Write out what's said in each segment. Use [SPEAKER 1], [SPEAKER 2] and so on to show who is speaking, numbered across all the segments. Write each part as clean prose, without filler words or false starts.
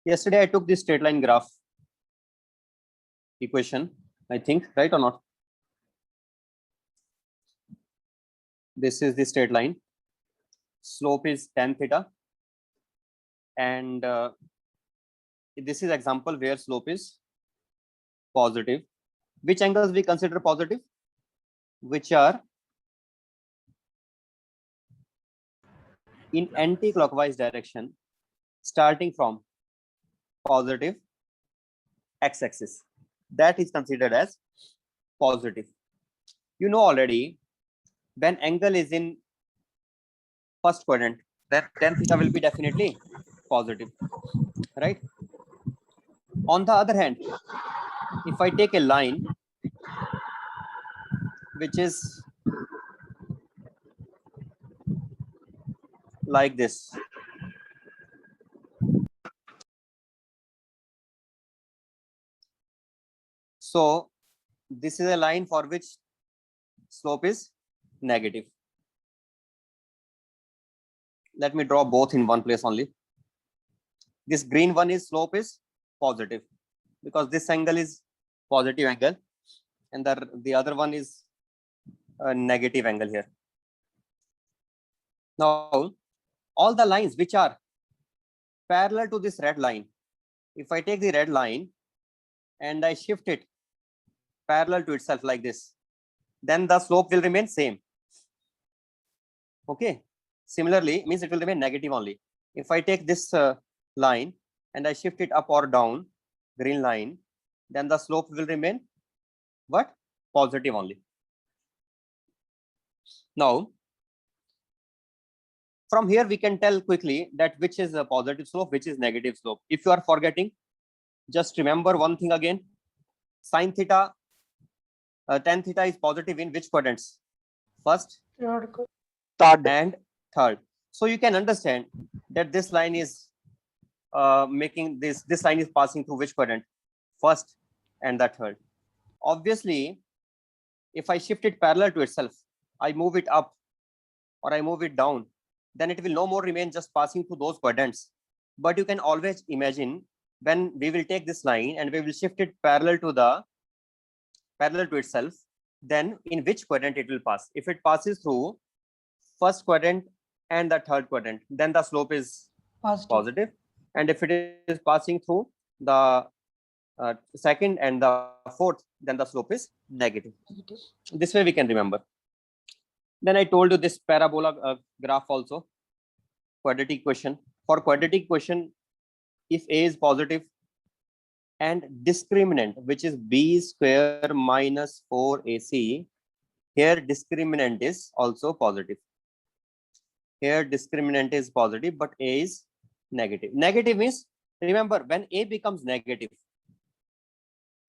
[SPEAKER 1] Yesterday I took this straight line graph equation, I think, right or not? This is the straight line. Slope is tan theta. And this is example where slope is positive. Which angles we consider positive? Which are in anti-clockwise direction, starting from positive x-axis. That is considered as positive. You know already, when angle is in first quadrant, then tan theta will be definitely positive, right? On the other hand, if I take a line which is like this, so this is a line for which slope is negative. Let me draw both in one place only. This green one is slope is positive because this angle is positive angle, and the other one is a negative angle here. Now, all the lines which are parallel to this red line, if I take the red line and I shift it parallel to itself like this, then the slope will remain same. Okay. Similarly, means it will remain negative only. If I take this line and I shift it up or down, green line, then the slope will remain what? Positive only. Now, from here we can tell quickly that which is a positive slope, which is negative slope. If you are forgetting, just remember one thing again. Sin theta, tan theta is positive in which quadrants? First, third, and third. So you can understand that this line is making this line is passing through which quadrant? First and the third. Obviously, if I shift it parallel to itself, I move it up or I move it down, then it will no more remain just passing through those quadrants. But you can always imagine when we will take this line and we will shift it parallel to itself, then in which quadrant it will pass. If it passes through first quadrant and the third quadrant, then the slope is positive. And if it is passing through the second and the fourth, then the slope is negative. This way we can remember. Then I told you this parabola graph also, quadratic equation. For quadratic equation, if A is positive and discriminant, which is B square minus 4AC, here discriminant is also positive. Here discriminant is positive, but A is negative. Negative means, remember, when A becomes negative,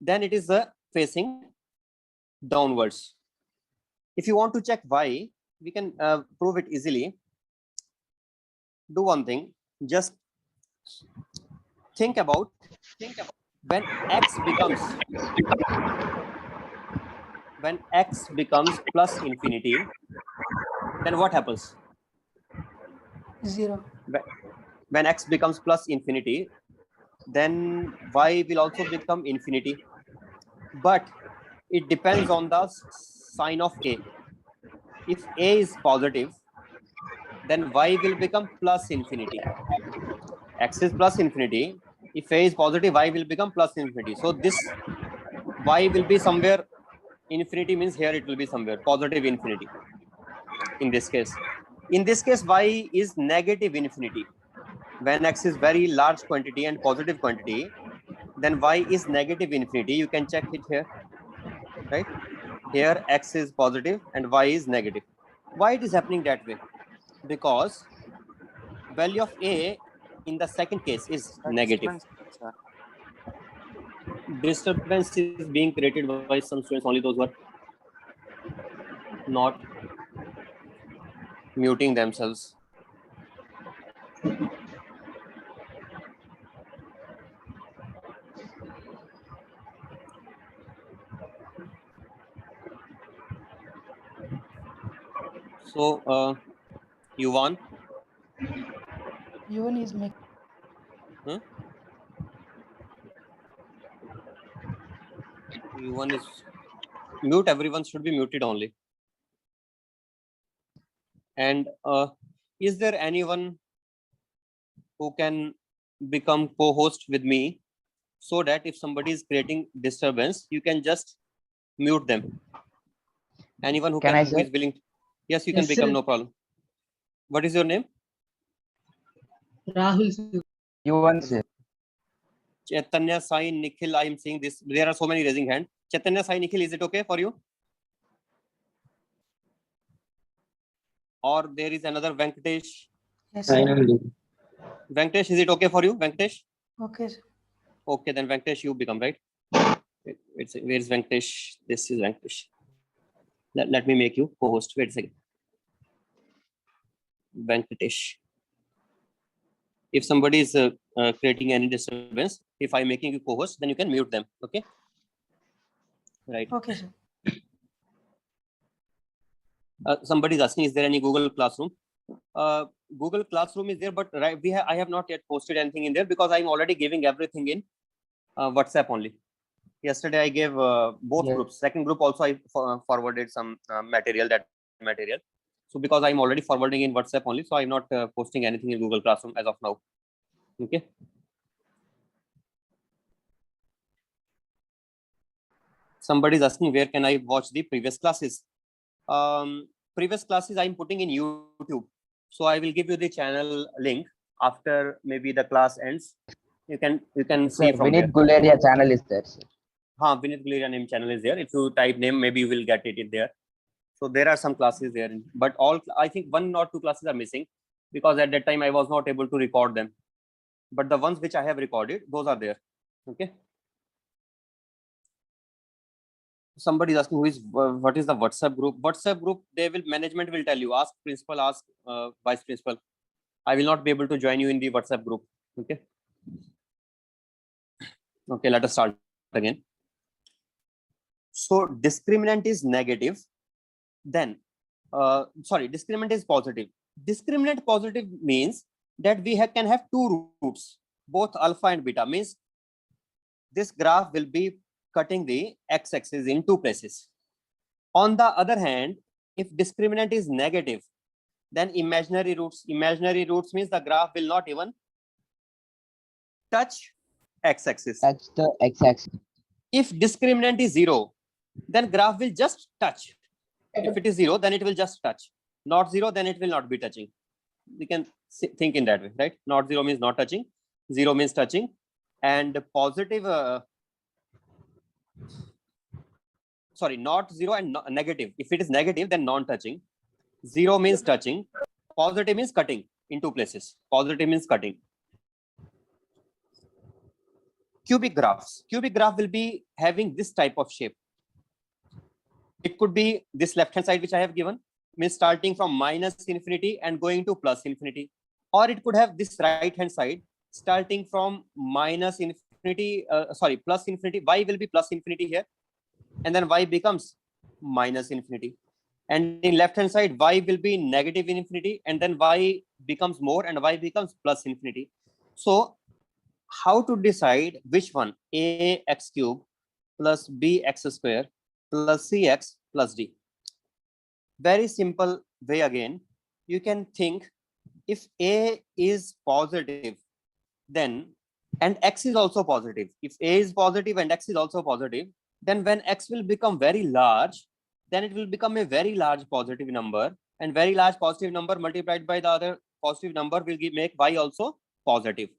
[SPEAKER 1] then it is facing downwards. If you want to check why, we can prove it easily. Do one thing, just think about when x becomes plus infinity, then what happens?
[SPEAKER 2] 0.
[SPEAKER 1] When x becomes plus infinity, then y will also become infinity. But it depends on the sign of A. If A is positive, then y will become plus infinity. X is plus infinity. If A is positive, y will become plus infinity. So this y will be somewhere infinity, means here it will be somewhere positive infinity in this case. In this case, y is negative infinity. When x is very large quantity and positive quantity, then y is negative infinity. You can check it here, right? Here x is positive and y is negative. Why it is happening that way? Because value of A in the second case is negative. Disturbance is being created by some students, only those who are not muting themselves. So, Yuvan?
[SPEAKER 2] U1 is making.
[SPEAKER 1] Huh? everyone is mute. Everyone should be muted only. And is there anyone who can become co-host with me, so that if somebody is creating disturbance, you can just mute them? Anyone who
[SPEAKER 2] Can
[SPEAKER 1] can,
[SPEAKER 2] I,
[SPEAKER 1] who
[SPEAKER 2] sir?
[SPEAKER 1] is willing? Yes, you can
[SPEAKER 3] Yes,
[SPEAKER 1] become,
[SPEAKER 3] sir.
[SPEAKER 1] no problem. What is your name?
[SPEAKER 3] Rahul, sir.
[SPEAKER 2] Yuvan, sir.
[SPEAKER 1] Chaitanya, Sai, Nikhil. I am seeing this. There are so many raising hand. Chaitanya, Sai, Nikhil, is it okay for you? Or there is another Venkatesh.
[SPEAKER 3] Yes, sir.
[SPEAKER 1] Venkatesh, is it okay for you? Venkatesh?
[SPEAKER 3] Okay, sir.
[SPEAKER 1] Okay, then Venkatesh, you become, right? Where is Venkatesh? This is Venkatesh. Let me make you co-host. Wait a second. Venkatesh. If somebody is creating any disturbance, if I'm making you co-host, then you can mute them. Okay. Right.
[SPEAKER 3] Okay, sir.
[SPEAKER 1] Somebody is asking, is there any Google Classroom? Google Classroom is there, but right, I have not yet posted anything in there because I'm already giving everything in WhatsApp only. Yesterday I gave both groups. Second group also I forwarded some material. So because I'm already forwarding in WhatsApp only, so I'm not posting anything in Google Classroom as of now. Okay. Somebody is asking, where can I watch the previous classes? Previous classes I'm putting in YouTube. So I will give you the channel link after maybe the class ends. You can see from
[SPEAKER 2] Vinith
[SPEAKER 1] there.
[SPEAKER 2] Guleria channel is there, sir.
[SPEAKER 1] Vinith Guleria name channel is there. If you type name, maybe you will get it in there. So there are some classes there, but all, I think 1 or 2 classes are missing because at that time I was not able to record them. But the ones which I have recorded, those are there. Okay. Somebody is asking, what is the WhatsApp group? WhatsApp group, management will tell you. Ask principal, ask vice principal. I will not be able to join you in the WhatsApp group. Okay. Okay, let us start again. So discriminant is negative. Then, discriminant is positive. Discriminant positive means that we can have 2 roots, both alpha and beta. Means this graph will be cutting the x-axis in 2 places. On the other hand, if discriminant is negative, then imaginary roots means the graph will not even touch x-axis.
[SPEAKER 2] Touch the x-axis.
[SPEAKER 1] If discriminant is 0, then graph will just touch. If it is 0, then it will just touch. Not 0, then it will not be touching. We can think in that way, right? Not 0 means not touching. 0 means touching. And positive, not 0 and negative. If it is negative, then non-touching. 0 means touching. Positive means cutting in 2 places. Positive means cutting. Cubic graphs. Cubic graph will be having this type of shape. It could be this left-hand side, which I have given, means starting from minus infinity and going to plus infinity. Or it could have this right-hand side, starting from minus infinity, plus infinity. Y will be plus infinity here. And then y becomes minus infinity. And in left-hand side, y will be negative infinity. And then y becomes more and y becomes plus infinity. So how to decide which one? A x cube plus b x square plus cx plus d. Very simple way again. You can think, if a is positive, then and x is also positive. If a is positive and x is also positive, then when x will become very large, then it will become a very large positive number, and very large positive number multiplied by the other positive number will make y also positive.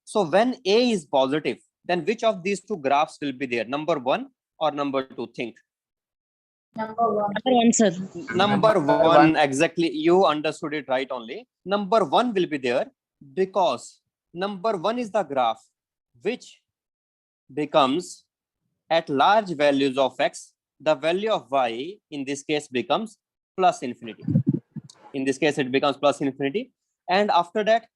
[SPEAKER 1] So when a is positive, then which of these 2 graphs will be there? Number 1 or number 2? Think.
[SPEAKER 4] Number 1, sir.
[SPEAKER 1] Number 1, exactly. You understood it right only. Number 1 will be there because number 1 is the graph which becomes at large values of x, the value of y in this case becomes plus infinity. In this case, it becomes plus infinity. And after that,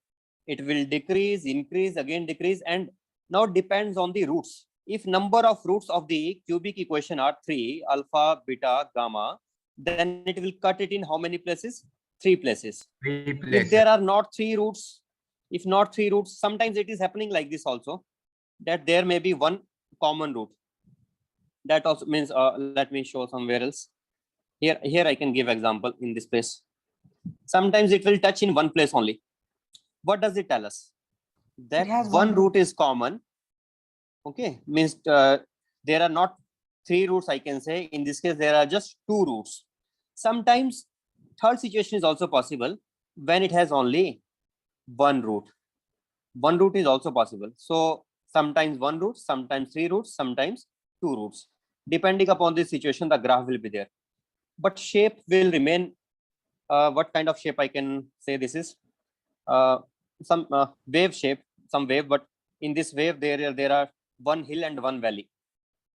[SPEAKER 1] it will decrease, increase, again decrease, and now depends on the roots. If number of roots of the cubic equation are 3, alpha, beta, gamma, then it will cut it in how many places? 3 places. If there are not 3 roots, sometimes it is happening like this also, that there may be 1 common root. That also means, let me show somewhere else. Here I can give example in this place. Sometimes it will touch in one place only. What does it tell us? That
[SPEAKER 3] has
[SPEAKER 1] one
[SPEAKER 3] one
[SPEAKER 1] root is common. Okay, means there are not 3 roots, I can say. In this case, there are just 2 roots. Sometimes third situation is also possible when it has only one root. One root is also possible. So sometimes one root, sometimes 3 roots, sometimes 2 roots. Depending upon the situation, the graph will be there. But shape will remain. What kind of shape I can say this is? Some wave shape, some wave, but in this wave there are one hill and one valley.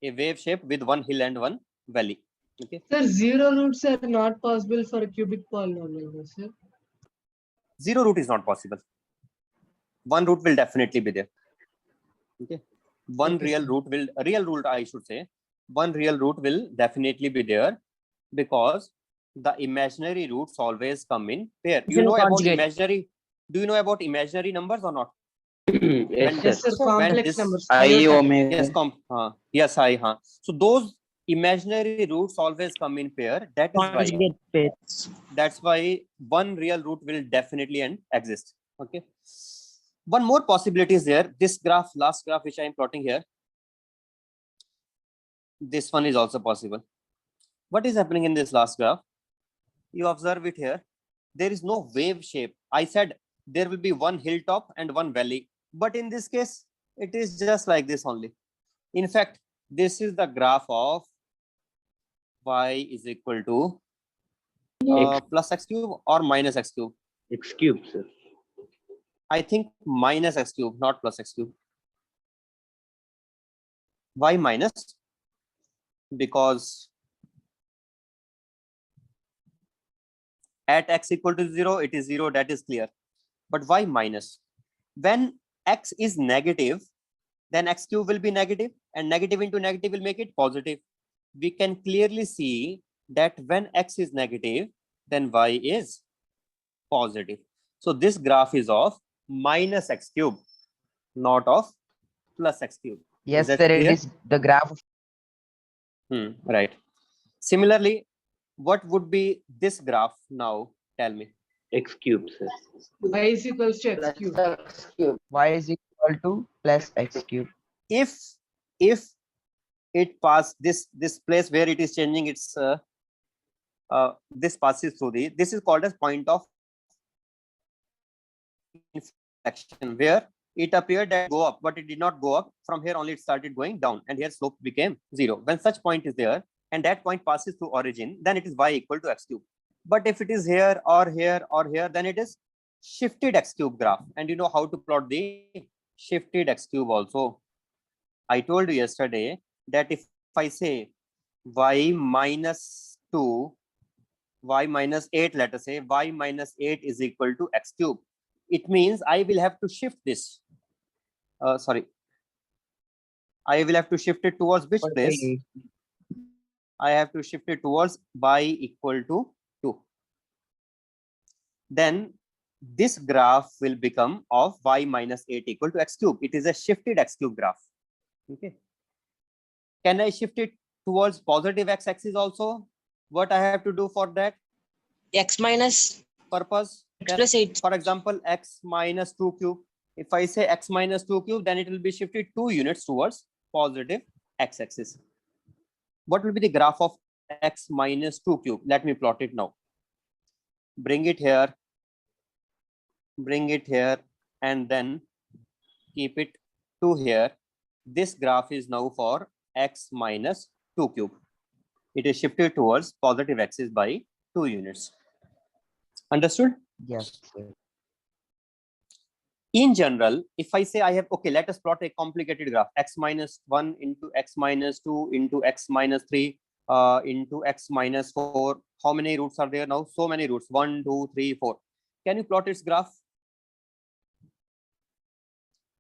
[SPEAKER 1] A wave shape with one hill and one valley. Okay.
[SPEAKER 3] Sir, zero roots are not possible for a cubic polynomial, sir.
[SPEAKER 1] Zero root is not possible. One root will definitely be there. Okay. One
[SPEAKER 3] Okay,
[SPEAKER 1] real
[SPEAKER 3] sir.
[SPEAKER 1] root will, real root I should say, one real root will definitely be there, because the imaginary roots always come in pair. You
[SPEAKER 4] Zero
[SPEAKER 1] know about
[SPEAKER 4] conjugate.
[SPEAKER 1] imaginary, do you know about imaginary numbers or not?
[SPEAKER 2] Yes,
[SPEAKER 1] When-
[SPEAKER 3] Yes, sir.
[SPEAKER 4] Sir,
[SPEAKER 3] Complex
[SPEAKER 1] this-
[SPEAKER 3] numbers.
[SPEAKER 2] I
[SPEAKER 3] Iota.
[SPEAKER 2] omega.
[SPEAKER 1] Yes, yes, so those imaginary roots always come in pair.
[SPEAKER 4] Conjugate pairs.
[SPEAKER 1] That's why one real root will definitely exist. Okay. One more possibility is there. This graph, last graph which I am plotting here, this one is also possible. What is happening in this last graph? You observe it here. There is no wave shape. I said there will be one hilltop and one valley, but in this case, it is just like this only. In fact, this is the graph of y is equal to plus x cube or minus x cube.
[SPEAKER 2] X cube, sir.
[SPEAKER 1] I think minus x cube, not plus x cube. Why minus? Because at x equal to 0, it is 0, that is clear. But why minus? When x is negative, then x cube will be negative, and negative into negative will make it positive. We can clearly see that when x is negative, then y is positive. So this graph is of minus x cube, not of plus x cube.
[SPEAKER 2] Yes,
[SPEAKER 1] that
[SPEAKER 2] sir. It
[SPEAKER 1] clear?
[SPEAKER 2] is the graph of
[SPEAKER 1] Right. Similarly, what would be this graph now? Tell me.
[SPEAKER 2] x cube, sir.
[SPEAKER 3] Y is equals to x cube.
[SPEAKER 2] Y is equal to plus x cube.
[SPEAKER 1] If it pass this place where it is changing its this passes through this is called as point of inflection, where it appeared that go up, but it did not go up. From here only it started going down, and here slope became 0. When such point is there and that point passes through origin, then it is y equal to x cube. But if it is here or here or here, then it is shifted x cube graph. And you know how to plot the shifted x cube also. I told you yesterday that if I say y minus 2, y minus 8, let us say y minus 8 is equal to x cube, it means I will have to shift this. I will have to shift it towards which place? I have to shift it towards y equal to 2. Then this graph will become of y minus 8 equal to x cube. It is a shifted x cube graph. Okay. Can I shift it towards positive x-axis also? What I have to do for that
[SPEAKER 4] X minus
[SPEAKER 1] purpose?
[SPEAKER 4] X plus 8.
[SPEAKER 1] For example, x minus 2 cube. If I say x minus 2 cube, then it will be shifted 2 units towards positive x-axis. What will be the graph of x minus 2 cube? Let me plot it now. Bring it here, and then keep it to here. This graph is now for x minus 2 cube. It is shifted towards positive axis by 2 units. Understood?
[SPEAKER 2] Yes, sir.
[SPEAKER 1] In general, if I say I have, okay, let us plot a complicated graph, x minus 1 into x minus 2 into x minus 3 into x minus 4. How many roots are there now? So many roots, 1, 2, 3, 4. Can you plot its graph?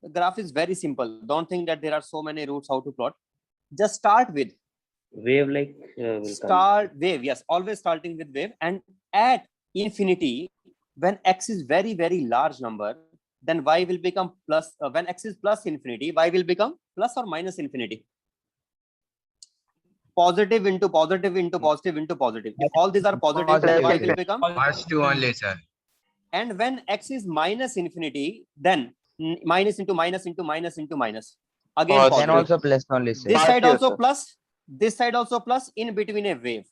[SPEAKER 1] The graph is very simple. Don't think that there are so many roots how to plot. Just start with
[SPEAKER 2] Wave like
[SPEAKER 1] wave. Yes, always starting with wave. And at infinity, when x is very, very large number, then y will become plus. When x is plus infinity, y will become plus or minus infinity. positive into positive into positive into positive. If all these are positive, then y will become.
[SPEAKER 5] Positive only, sir.
[SPEAKER 1] And when x is minus infinity, then minus into minus into minus into minus. Again,
[SPEAKER 2] Then
[SPEAKER 1] positive.
[SPEAKER 2] also plus only, sir.
[SPEAKER 1] This side
[SPEAKER 6] Positive,
[SPEAKER 1] also
[SPEAKER 6] sir.
[SPEAKER 1] plus, this side also plus, in between a wave.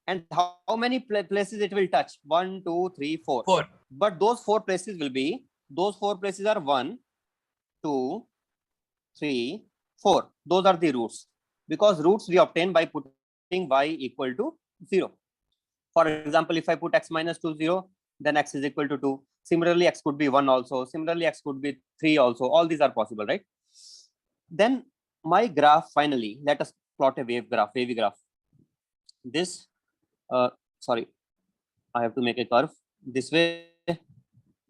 [SPEAKER 1] And how many places it will touch? 1, 2, 3, 4.
[SPEAKER 5] 4.
[SPEAKER 1] But those 4 places will be, those 4 places are 1, 2, 3, 4. Those are the roots. Because roots we obtain by putting y equal to 0. For example, if I put x minus 2, 0, then x is equal to 2. Similarly, x could be 1 also. Similarly, x could be 3 also. All these are possible, right? Then my graph, finally, let us plot a wave graph, wavy graph. This, sorry, I have to make a curve this way,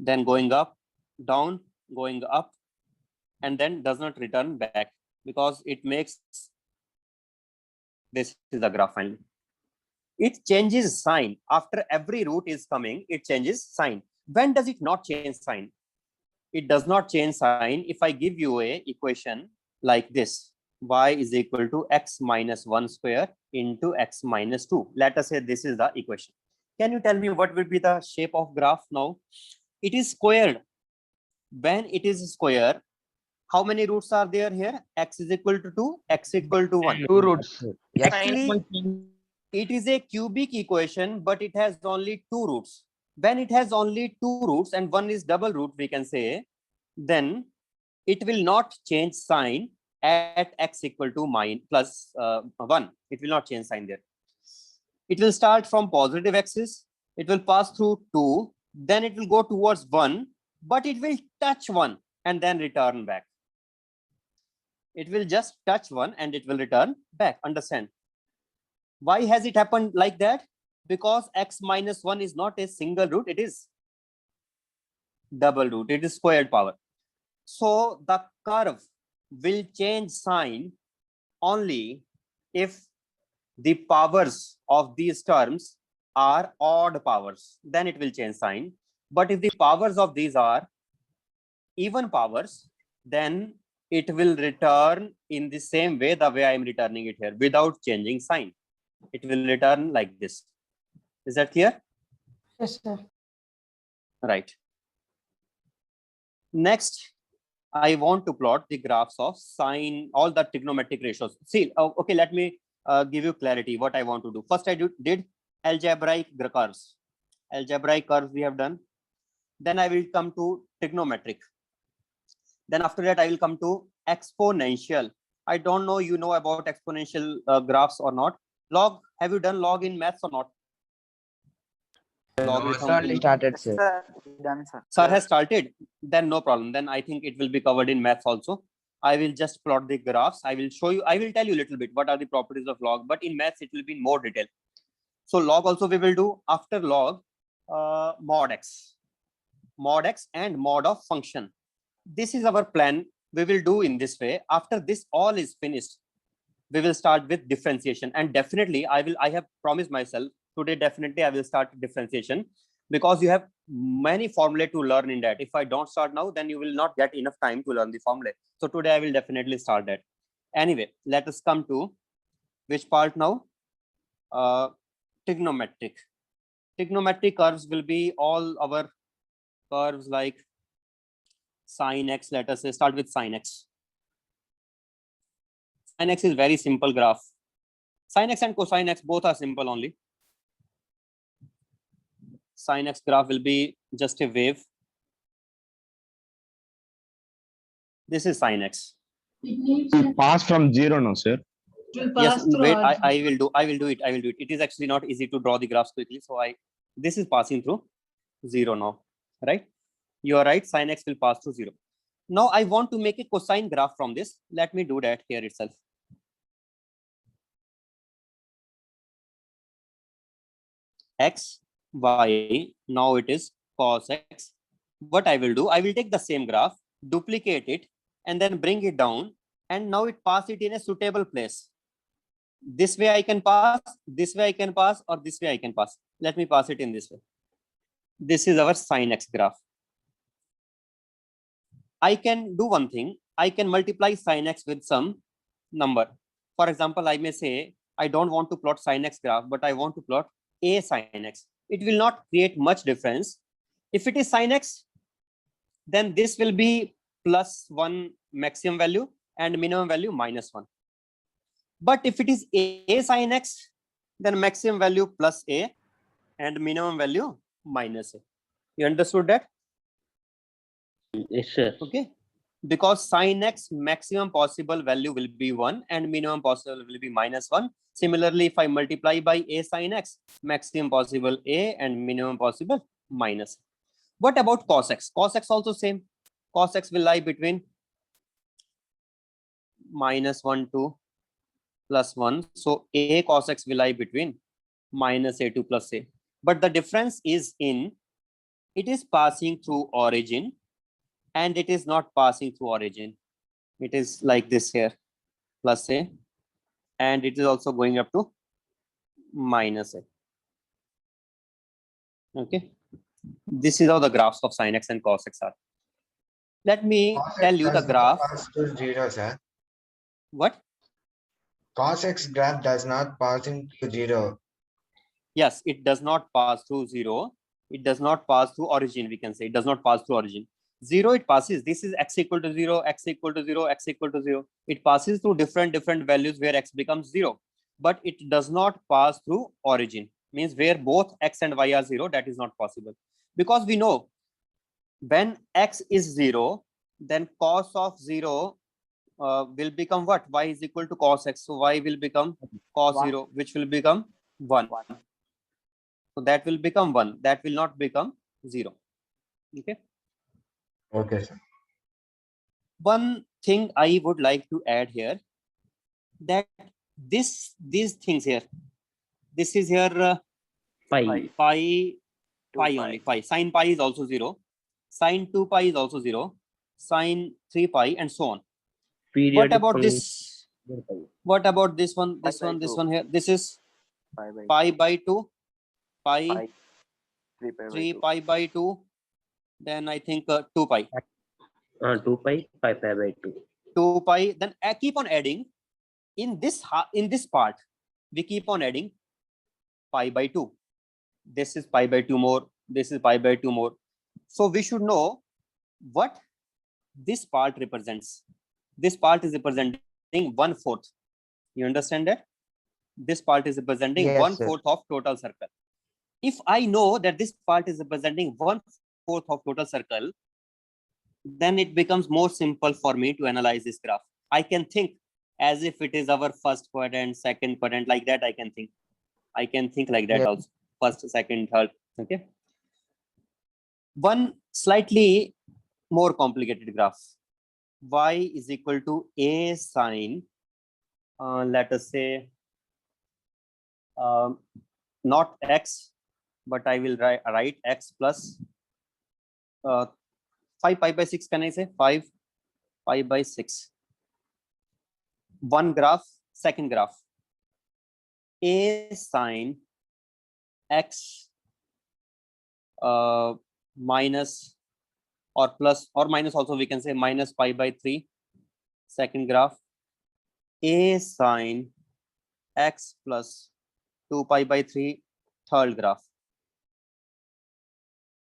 [SPEAKER 1] then going up, down, going up, and then does not return back because it makes, this is the graph finally. It changes sign. After every root is coming, it changes sign. When does it not change sign? It does not change sign if I give you a equation like this. Y is equal to x minus 1 square into x minus 2. Let us say this is the equation. Can you tell me what will be the shape of graph now? It is squared. When it is square, how many roots are there here? X is equal to 2, x equal to 1.
[SPEAKER 2] 2 roots. Yes.
[SPEAKER 1] Actually, it is a cubic equation, but it has only 2 roots. When it has only 2 roots and one is double root, we can say, then it will not change sign at x equal to plus 1. It will not change sign there. It will start from positive axis. It will pass through 2. Then it will go towards 1, but it will touch 1 and then return back. It will just touch 1 and it will return back. Understand? Why has it happened like that? Because x minus 1 is not a single root, it is double root, it is squared power. So the curve will change sign only if the powers of these terms are odd powers, then it will change sign. But if the powers of these are even powers, then it will return in the same way, the way I am returning it here, without changing sign. It will return like this. Is that clear?
[SPEAKER 3] Yes, sir.
[SPEAKER 1] Right. Next, I want to plot the graphs of sine, all the trigonometric ratios. See, okay, let me give you clarity what I want to do. First, I did algebraic curves. Algebraic curves we have done. Then I will come to trigonometric. Then after that, I will come to exponential. I don't know you know about exponential graphs or not. Log, have you done log in maths or not? Logarithm.
[SPEAKER 2] Only started, sir.
[SPEAKER 6] Sir, done, sir.
[SPEAKER 1] Sir has started, then no problem. Then I think it will be covered in maths also. I will just plot the graphs. I will show you, I will tell you a little bit what are the properties of log, but in maths it will be in more detail. So log also we will do. After log, mod x and mod of function. This is our plan. We will do in this way. After this all is finished, we will start with differentiation. And definitely I have promised myself today, definitely I will start differentiation, because you have many formulae to learn in that. If I don't start now, then you will not get enough time to learn the formulae. So today I will definitely start that. Anyway, let us come to which part now? Trigonometric. Trigonometric curves will be all our curves like sine x. Let us say start with sine x. Sine x is very simple graph. Sine x and cosine x both are simple only. Sine x graph will be just a wave. This is sine x.
[SPEAKER 3] It needs
[SPEAKER 7] Will pass from 0 now, sir.
[SPEAKER 3] to pass
[SPEAKER 1] Yes,
[SPEAKER 3] through
[SPEAKER 1] wait,
[SPEAKER 3] origin.
[SPEAKER 1] I will do it. It is actually not easy to draw the graphs quickly. So this is passing through 0 now, right? You are right, sine x will pass through 0. Now I want to make a cosine graph from this. Let me do that here itself. X, y, now it is cos x. What I will do, I will take the same graph, duplicate it, and then bring it down, and now it pass it in a suitable place. This way I can pass, this way I can pass, or this way I can pass. Let me pass it in this way. This is our sine x graph. I can do one thing. I can multiply sine x with some number. For example, I may say I don't want to plot sin x graph, but I want to plot a sin x. It will not create much difference. If it is sin x, then this will be +1 maximum value and minimum value -1. But if it is a sin x, then maximum value plus a and minimum value minus a. You understood that?
[SPEAKER 5] Yes, sir.
[SPEAKER 1] Okay. Because sin x maximum possible value will be 1 and minimum possible will be -1. Similarly, if I multiply by a sin x, maximum possible a and minimum possible minus. What about cos x? Cos x also same. Cos x will lie between -1 to +1. So a cos x will lie between -a to +a. But the difference is in it is passing through origin and it is not passing through origin. It is like this here, +a, and it is also going up to -a. Okay. This is how the graphs of sin x and cos x are. Let me tell you the graph.
[SPEAKER 6] Pass to 0, sir.
[SPEAKER 1] What?
[SPEAKER 6] Cos x graph does not pass into 0.
[SPEAKER 1] Yes, it does not pass through 0. It does not pass through origin. We can say it does not pass through origin. 0 it passes. This is x equal to 0, x equal to 0, x equal to 0. It passes through different values where x becomes 0. But it does not pass through origin. Means where both x and y are 0, that is not possible. Because we know when x is 0, then cos of 0 will become what? Y is equal to cos x. So y will become cos 0, which will become 1. So that will become 1. That will not become 0. Okay.
[SPEAKER 6] Okay, sir.
[SPEAKER 1] One thing I would like to add here, that these things here, this is here
[SPEAKER 5] Pi.
[SPEAKER 1] pi only, pi. Sin pi is also 0. Sin 2 pi is also 0. Sin 3 pi and so on.
[SPEAKER 5] Periodic
[SPEAKER 1] What about
[SPEAKER 5] function.
[SPEAKER 1] this? What about this one? This one, this one here. This is pi by 2, pi, 3 pi by 2. Then I think 2 pi.
[SPEAKER 5] 2 pi, pi by 2.
[SPEAKER 1] 2 pi. Then I keep on adding. In this part, we keep on adding pi by 2. This is pi by 2 more. This is pi by 2 more. So we should know what this part represents. This part is representing 1/4. You understand that? This part is representing
[SPEAKER 2] Yes,
[SPEAKER 1] 1/4 of total circle. If I know that this part is representing 1/4 of total circle, then it becomes more simple for me to analyze this graph. I can think as if it is our first quadrant, second quadrant, like that I can think. I can think like that
[SPEAKER 2] Yeah.
[SPEAKER 1] also. First, second, third. Okay. One slightly more complicated graph. Y is equal to a sine, let us say, not x, but I will write x plus 5 pi by 6. Can I say 5 pi by 6? One graph, second graph. A sine x minus or plus or minus, also we can say minus pi by 3. Second graph. A sine x plus 2 pi by 3. Third graph.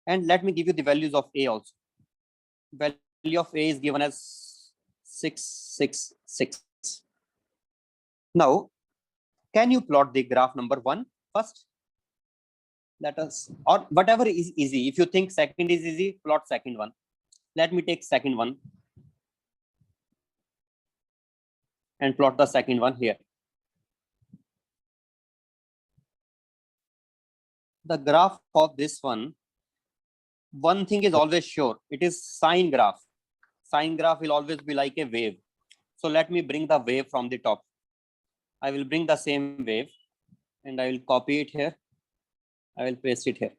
[SPEAKER 1] And let me give you the values of A also. Value of A is given as 6, 6, 6. Now, can you plot the graph number 1 first? Let us, or whatever is easy. If you think second is easy, plot second one. Let me take second one and plot the second one here. The graph of this one thing is always sure. It is sine graph. Sine graph will always be like a wave. So let me bring the wave from the top. I will bring the same wave and I will copy it here. I will paste it here.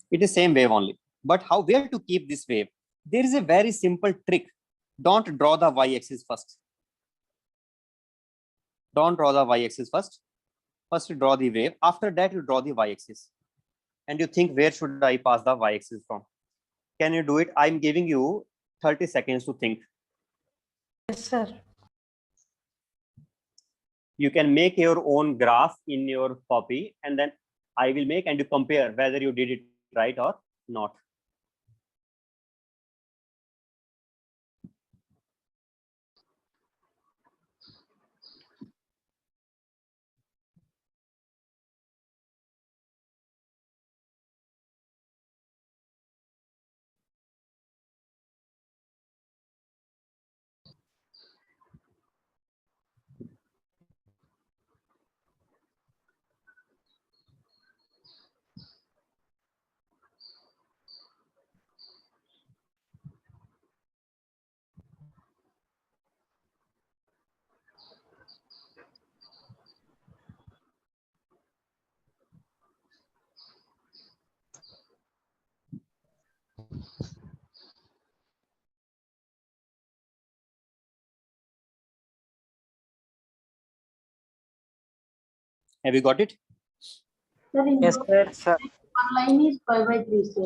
[SPEAKER 1] It is same wave only. But where to keep this wave? There is a very simple trick. Don't draw the y-axis first. Don't draw the y-axis first. First you draw the wave. After that you draw the y-axis. And you think, where should I pass the y-axis from? Can you do it? I'm giving you 30 seconds to think.
[SPEAKER 3] Yes, sir.
[SPEAKER 1] You can make your own graph in your copy, and then I will make and you compare whether you did it right or not. Have you got it?
[SPEAKER 4] Yes, sir.
[SPEAKER 8] Line is 5/3, sir.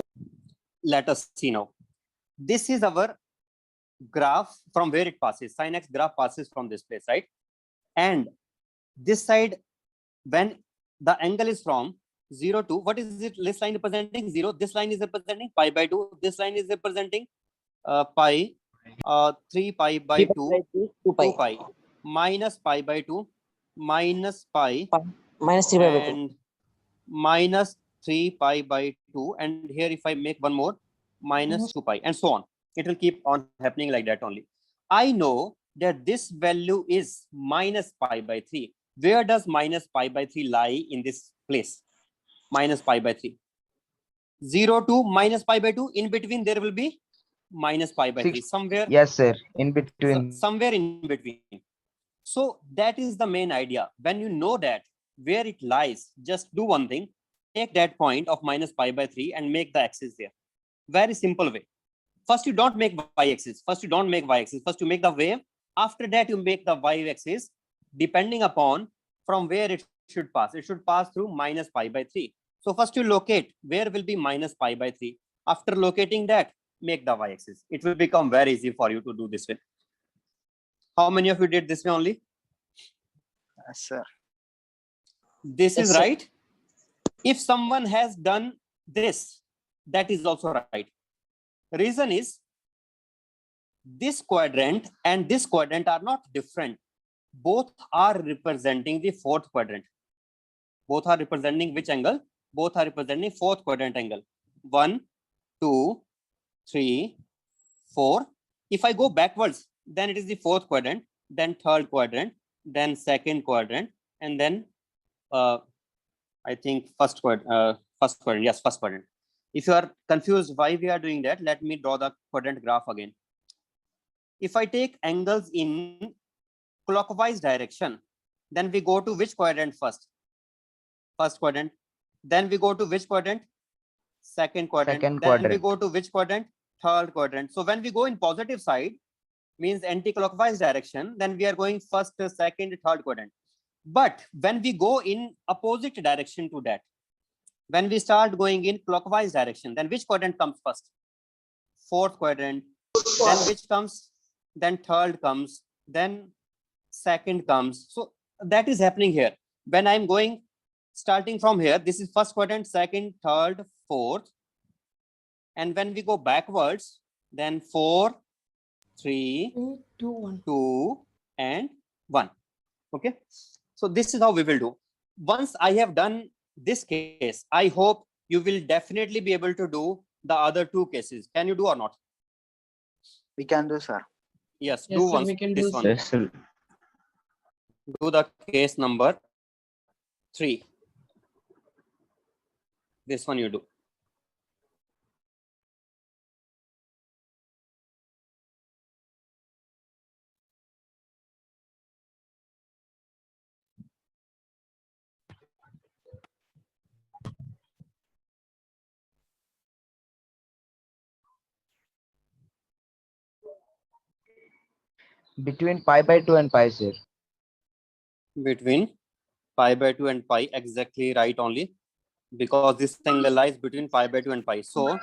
[SPEAKER 1] Let us see now. This is our graph from where it passes. Sin x graph passes from this place, right? And this side, when the angle is from 0 to, what is it? This line representing 0. This line is representing pi by 2. This line is representing pi, 3 pi by 2,
[SPEAKER 4] 2 pi.
[SPEAKER 1] 2 pi, minus pi by 2, minus pi,
[SPEAKER 4] Minus 3 pi by 2.
[SPEAKER 1] and minus 3 pi by 2. And here, if I make one more, minus 2 pi, and so on. It will keep on happening like that only. I know that this value is minus pi by 3. Where does minus pi by 3 lie in this place? Minus pi by 3. 0 to minus pi by 2. In between, there will be minus pi by 3.
[SPEAKER 2] Six.
[SPEAKER 1] Somewhere,
[SPEAKER 2] Yes, sir. In between.
[SPEAKER 1] somewhere in between. So that is the main idea. When you know that where it lies, just do one thing. Take that point of minus pi by 3 and make the axis there. Very simple way. First, you don't make y-axis. First, you don't make y-axis. First, you make the wave. After that, you make the y-axis, depending upon from where it should pass. It should pass through minus pi by 3. So first, you locate where will be minus pi by 3. After locating that, make the y-axis. It will become very easy for you to do this way. How many of you did this way only?
[SPEAKER 9] Sir.
[SPEAKER 1] This
[SPEAKER 4] Yes,
[SPEAKER 1] is
[SPEAKER 4] sir.
[SPEAKER 1] right. If someone has done this, that is also right. Reason is this quadrant and this quadrant are not different. Both are representing the fourth quadrant. Both are representing which angle? Both are representing fourth quadrant angle. 1, 2, 3, 4. If I go backwards, then it is the fourth quadrant, then third quadrant, then second quadrant, and then I think first quadrant. Yes, first quadrant. If you are confused why we are doing that, let me draw the quadrant graph again. If I take angles in clockwise direction, then we go to which quadrant first? First quadrant. Then we go to which quadrant? Second quadrant.
[SPEAKER 2] Second
[SPEAKER 1] Then we
[SPEAKER 2] quadrant.
[SPEAKER 1] go to which quadrant? Third quadrant. So when we go in positive side, means anti-clockwise direction, then we are going first, second, third quadrant. But when we go in opposite direction to that, when we start going in clockwise direction, then which quadrant comes first? Fourth quadrant. Then which comes? Then third comes. Then second comes. So that is happening here. When I'm going, starting from here, this is first quadrant, second, third, fourth. And when we go backwards, then 4, 3, 2, and 1. Okay. So this is how we will do. Once I have done this case, I hope you will definitely be able to do the other two cases. Can you do or not?
[SPEAKER 9] We can do, sir.
[SPEAKER 1] Yes,
[SPEAKER 3] Yes,
[SPEAKER 1] do
[SPEAKER 3] sir,
[SPEAKER 1] once
[SPEAKER 3] we can
[SPEAKER 1] this
[SPEAKER 3] do,
[SPEAKER 1] one.
[SPEAKER 3] sir.
[SPEAKER 7] Yes, sir.
[SPEAKER 1] Do the case number 3. This one you do.
[SPEAKER 2] Between pi by 2 and pi, sir.
[SPEAKER 1] Between pi by 2 and pi, exactly right only, because this angle lies between pi by 2 and pi. So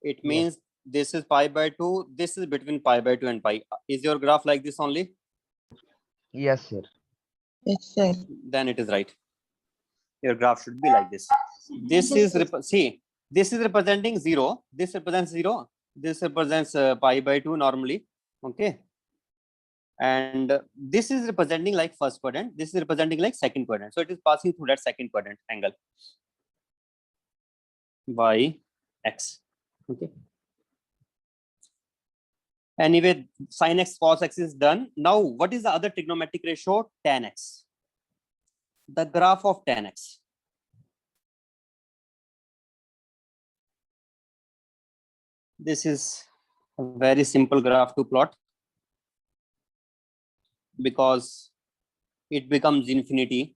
[SPEAKER 1] it means this is pi by 2, this is between pi by 2 and pi. Is your graph like this only?
[SPEAKER 2] Yes, sir.
[SPEAKER 4] Yes, sir.
[SPEAKER 1] then it is right. Your graph should be like this. This is, see, this is representing 0. This represents 0. This represents pi by 2 normally. Okay. And this is representing like first quadrant. This is representing like second quadrant. So it is passing through that second quadrant angle. By x. Okay. Anyway, sin x cos x is done. Now, what is the other trigonometric ratio? Tan x. The graph of tan x. This is a very simple graph to plot because it becomes infinity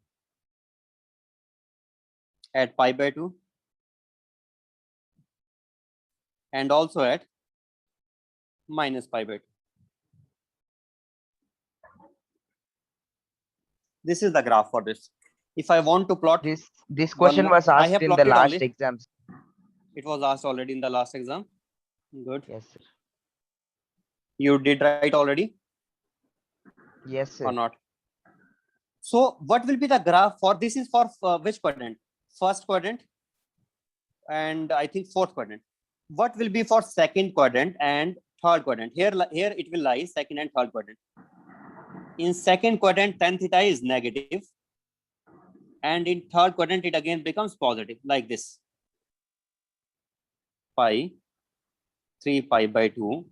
[SPEAKER 1] at pi by 2 and also at minus pi by 2. This is the graph for this. If I want to plot,
[SPEAKER 2] This question
[SPEAKER 1] more-
[SPEAKER 2] was
[SPEAKER 1] I
[SPEAKER 2] asked
[SPEAKER 1] have
[SPEAKER 2] in the
[SPEAKER 1] plotted
[SPEAKER 2] last
[SPEAKER 1] only.
[SPEAKER 2] exams.
[SPEAKER 1] it was asked already in the last exam. Good.
[SPEAKER 2] Yes, sir.
[SPEAKER 1] You did right already
[SPEAKER 2] Yes, sir.
[SPEAKER 1] or not? So what will be the graph for this is for which quadrant? First quadrant and I think fourth quadrant. What will be for second quadrant and third quadrant? Here it will lie second and third quadrant. In second quadrant, tan theta is negative, and in third quadrant, it again becomes positive, like this. Pi, 3 pi by 2,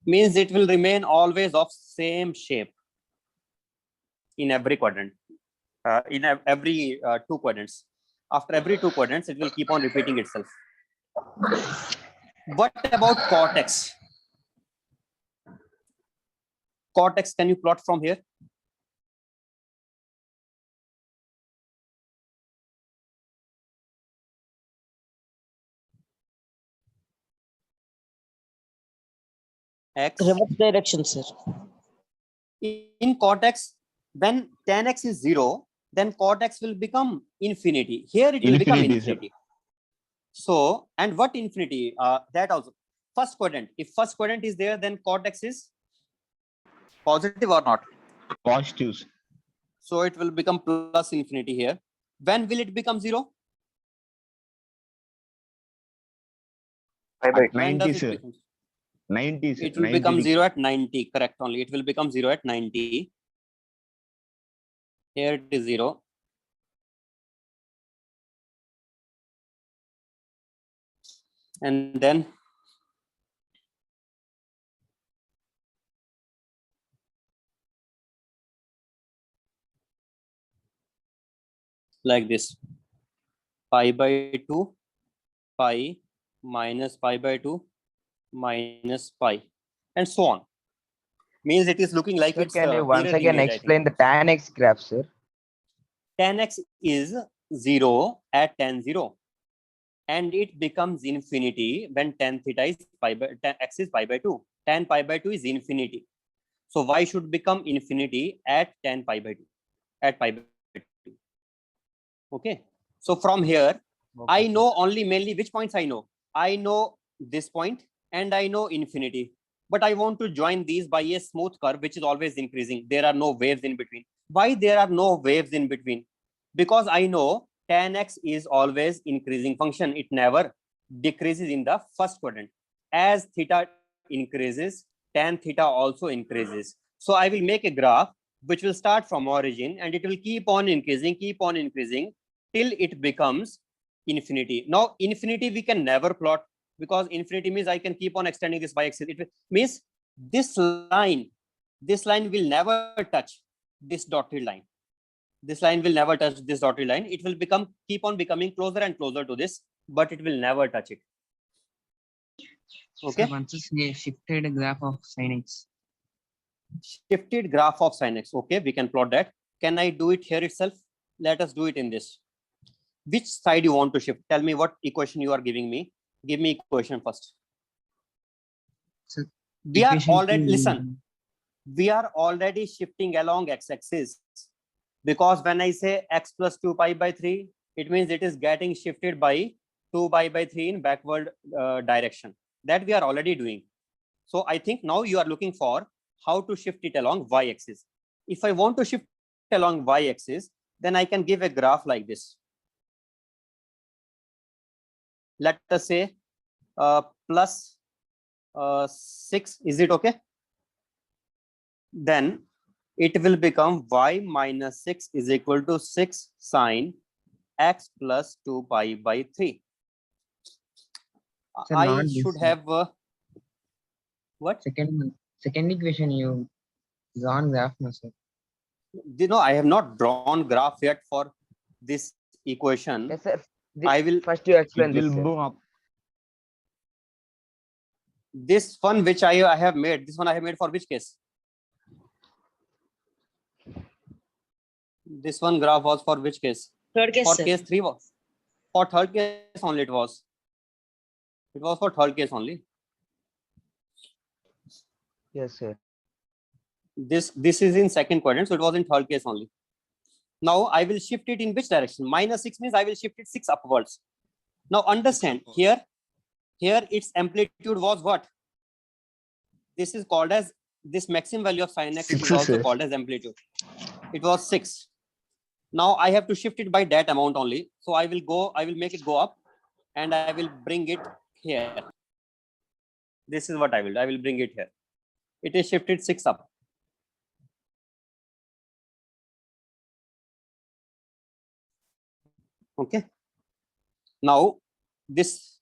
[SPEAKER 1] means it will remain always of same shape in every quadrant, every 2 quadrants. After every 2 quadrants, it will keep on repeating itself. What about cortex? Cortex, can you plot from here? X.
[SPEAKER 4] Reverse direction, sir.
[SPEAKER 1] In cortex, when tan x is 0, then cortex will become infinity. Here it will become
[SPEAKER 7] Infinity, sir.
[SPEAKER 1] infinity. So, and what infinity? That also. First quadrant. If first quadrant is there, then cortex is positive or not?
[SPEAKER 7] Positives.
[SPEAKER 1] So it will become plus infinity here. When will it become 0?
[SPEAKER 7] At
[SPEAKER 1] When
[SPEAKER 7] 90,
[SPEAKER 1] does it
[SPEAKER 7] sir.
[SPEAKER 1] become?
[SPEAKER 7] 90, sir.
[SPEAKER 1] It will
[SPEAKER 7] 90
[SPEAKER 1] become
[SPEAKER 7] degree.
[SPEAKER 1] 0 at 90. Correct only. It will become 0 at 90. Here it is 0. And then like this, pi by 2, pi minus pi by 2 minus pi, and so on. Means it is looking like
[SPEAKER 2] Sir,
[SPEAKER 1] it's
[SPEAKER 2] can you once
[SPEAKER 1] mirror
[SPEAKER 2] again
[SPEAKER 1] image, I think.
[SPEAKER 2] explain the tan x graph, sir?
[SPEAKER 1] Tan x is 0 at tan 0, and it becomes infinity when tan theta is pi by tan x is pi by 2. Tan pi by 2 is infinity. So y should become infinity at tan pi by 2, at pi by 2. Okay. So from here, I know only mainly which points I know. I know this point and I know infinity. But I want to join these by a smooth curve, which is always increasing. There are no waves in between. Why there are no waves in between? Because I know tan x is always increasing function. It never decreases in the first quadrant. As theta increases, tan theta also increases. So I will make a graph which will start from origin and it will keep on increasing till it becomes infinity. Now, infinity we can never plot because infinity means I can keep on extending this y-axis. It means this line will never touch this dotted line. This line will never touch this dotted line. It will keep on becoming closer and closer to this, but it will never touch it. Okay.
[SPEAKER 10] So once a shifted graph of sin x.
[SPEAKER 1] Shifted graph of sin x. Okay, we can plot that. Can I do it here itself? Let us do it in this. Which side you want to shift? Tell me what equation you are giving me. Give me equation first.
[SPEAKER 10] So
[SPEAKER 1] we are
[SPEAKER 10] equation
[SPEAKER 1] already,
[SPEAKER 10] two.
[SPEAKER 1] listen, we are already shifting along x-axis because when I say x plus 2 pi by 3, it means it is getting shifted by 2 pi by 3 in backward direction. That we are already doing. So I think now you are looking for how to shift it along y-axis. If I want to shift along y-axis, then I can give a graph like this. Let us say plus 6, is it okay? Then it will become y minus 6 is equal to 6 sine x plus 2 pi by 3.
[SPEAKER 10] Sir,
[SPEAKER 1] I
[SPEAKER 10] not this
[SPEAKER 1] should
[SPEAKER 10] one.
[SPEAKER 1] have what?
[SPEAKER 10] Second equation you drawn graph, no, sir.
[SPEAKER 1] I have not drawn graph yet for this equation.
[SPEAKER 2] Yes, sir.
[SPEAKER 1] I will.
[SPEAKER 2] First you explain
[SPEAKER 7] It
[SPEAKER 2] this,
[SPEAKER 7] will
[SPEAKER 2] sir.
[SPEAKER 7] go up.
[SPEAKER 1] This one which I have made, this one I have made for which case? This one graph was for which case?
[SPEAKER 4] Third case,
[SPEAKER 1] For
[SPEAKER 4] sir.
[SPEAKER 1] case 3 was. For third case only it was. It was for third case only.
[SPEAKER 2] Yes, sir.
[SPEAKER 1] This is in second quadrant, so it was in third case only. Now I will shift it in which direction? Minus 6 means I will shift it 6 upwards. Now understand here its amplitude was what? This is called as, this maximum value of sin x is
[SPEAKER 2] 6,
[SPEAKER 1] also
[SPEAKER 2] sir.
[SPEAKER 1] called as amplitude. It was 6. Now I have to shift it by that amount only. So I will make it go up and I will bring it here. This is what I will bring it here. It is shifted 6 up. Okay. Now this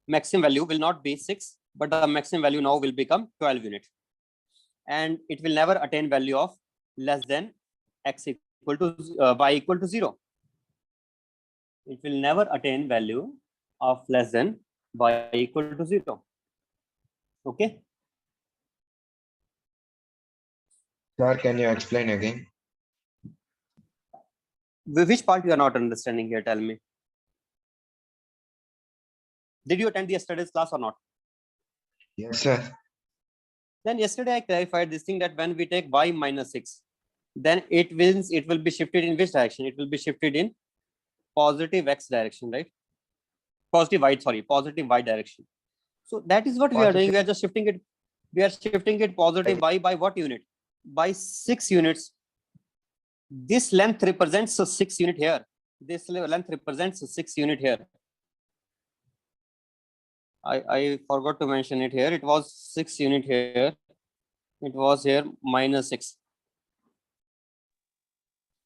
[SPEAKER 1] maximum value will not be 6, but the maximum value now will become 12 units. And it will never attain value of less than x equal to y equal to 0. It will never attain value of less than y equal to 0. Okay.
[SPEAKER 6] Sir, can you explain again?
[SPEAKER 1] Which part you are not understanding here? Tell me. Did you attend the yesterday's class or not?
[SPEAKER 6] Yes, sir.
[SPEAKER 1] Then yesterday I clarified this thing that when we take y minus 6, then it will be shifted in which direction? It will be shifted in positive x direction, right? Positive y direction. So that is what we are doing. We are just shifting it. We are shifting it positive y by what unit? By 6 units. This length represents a 6 unit here. This length represents a 6 unit here. I forgot to mention it here. It was 6 unit here. It was here minus 6.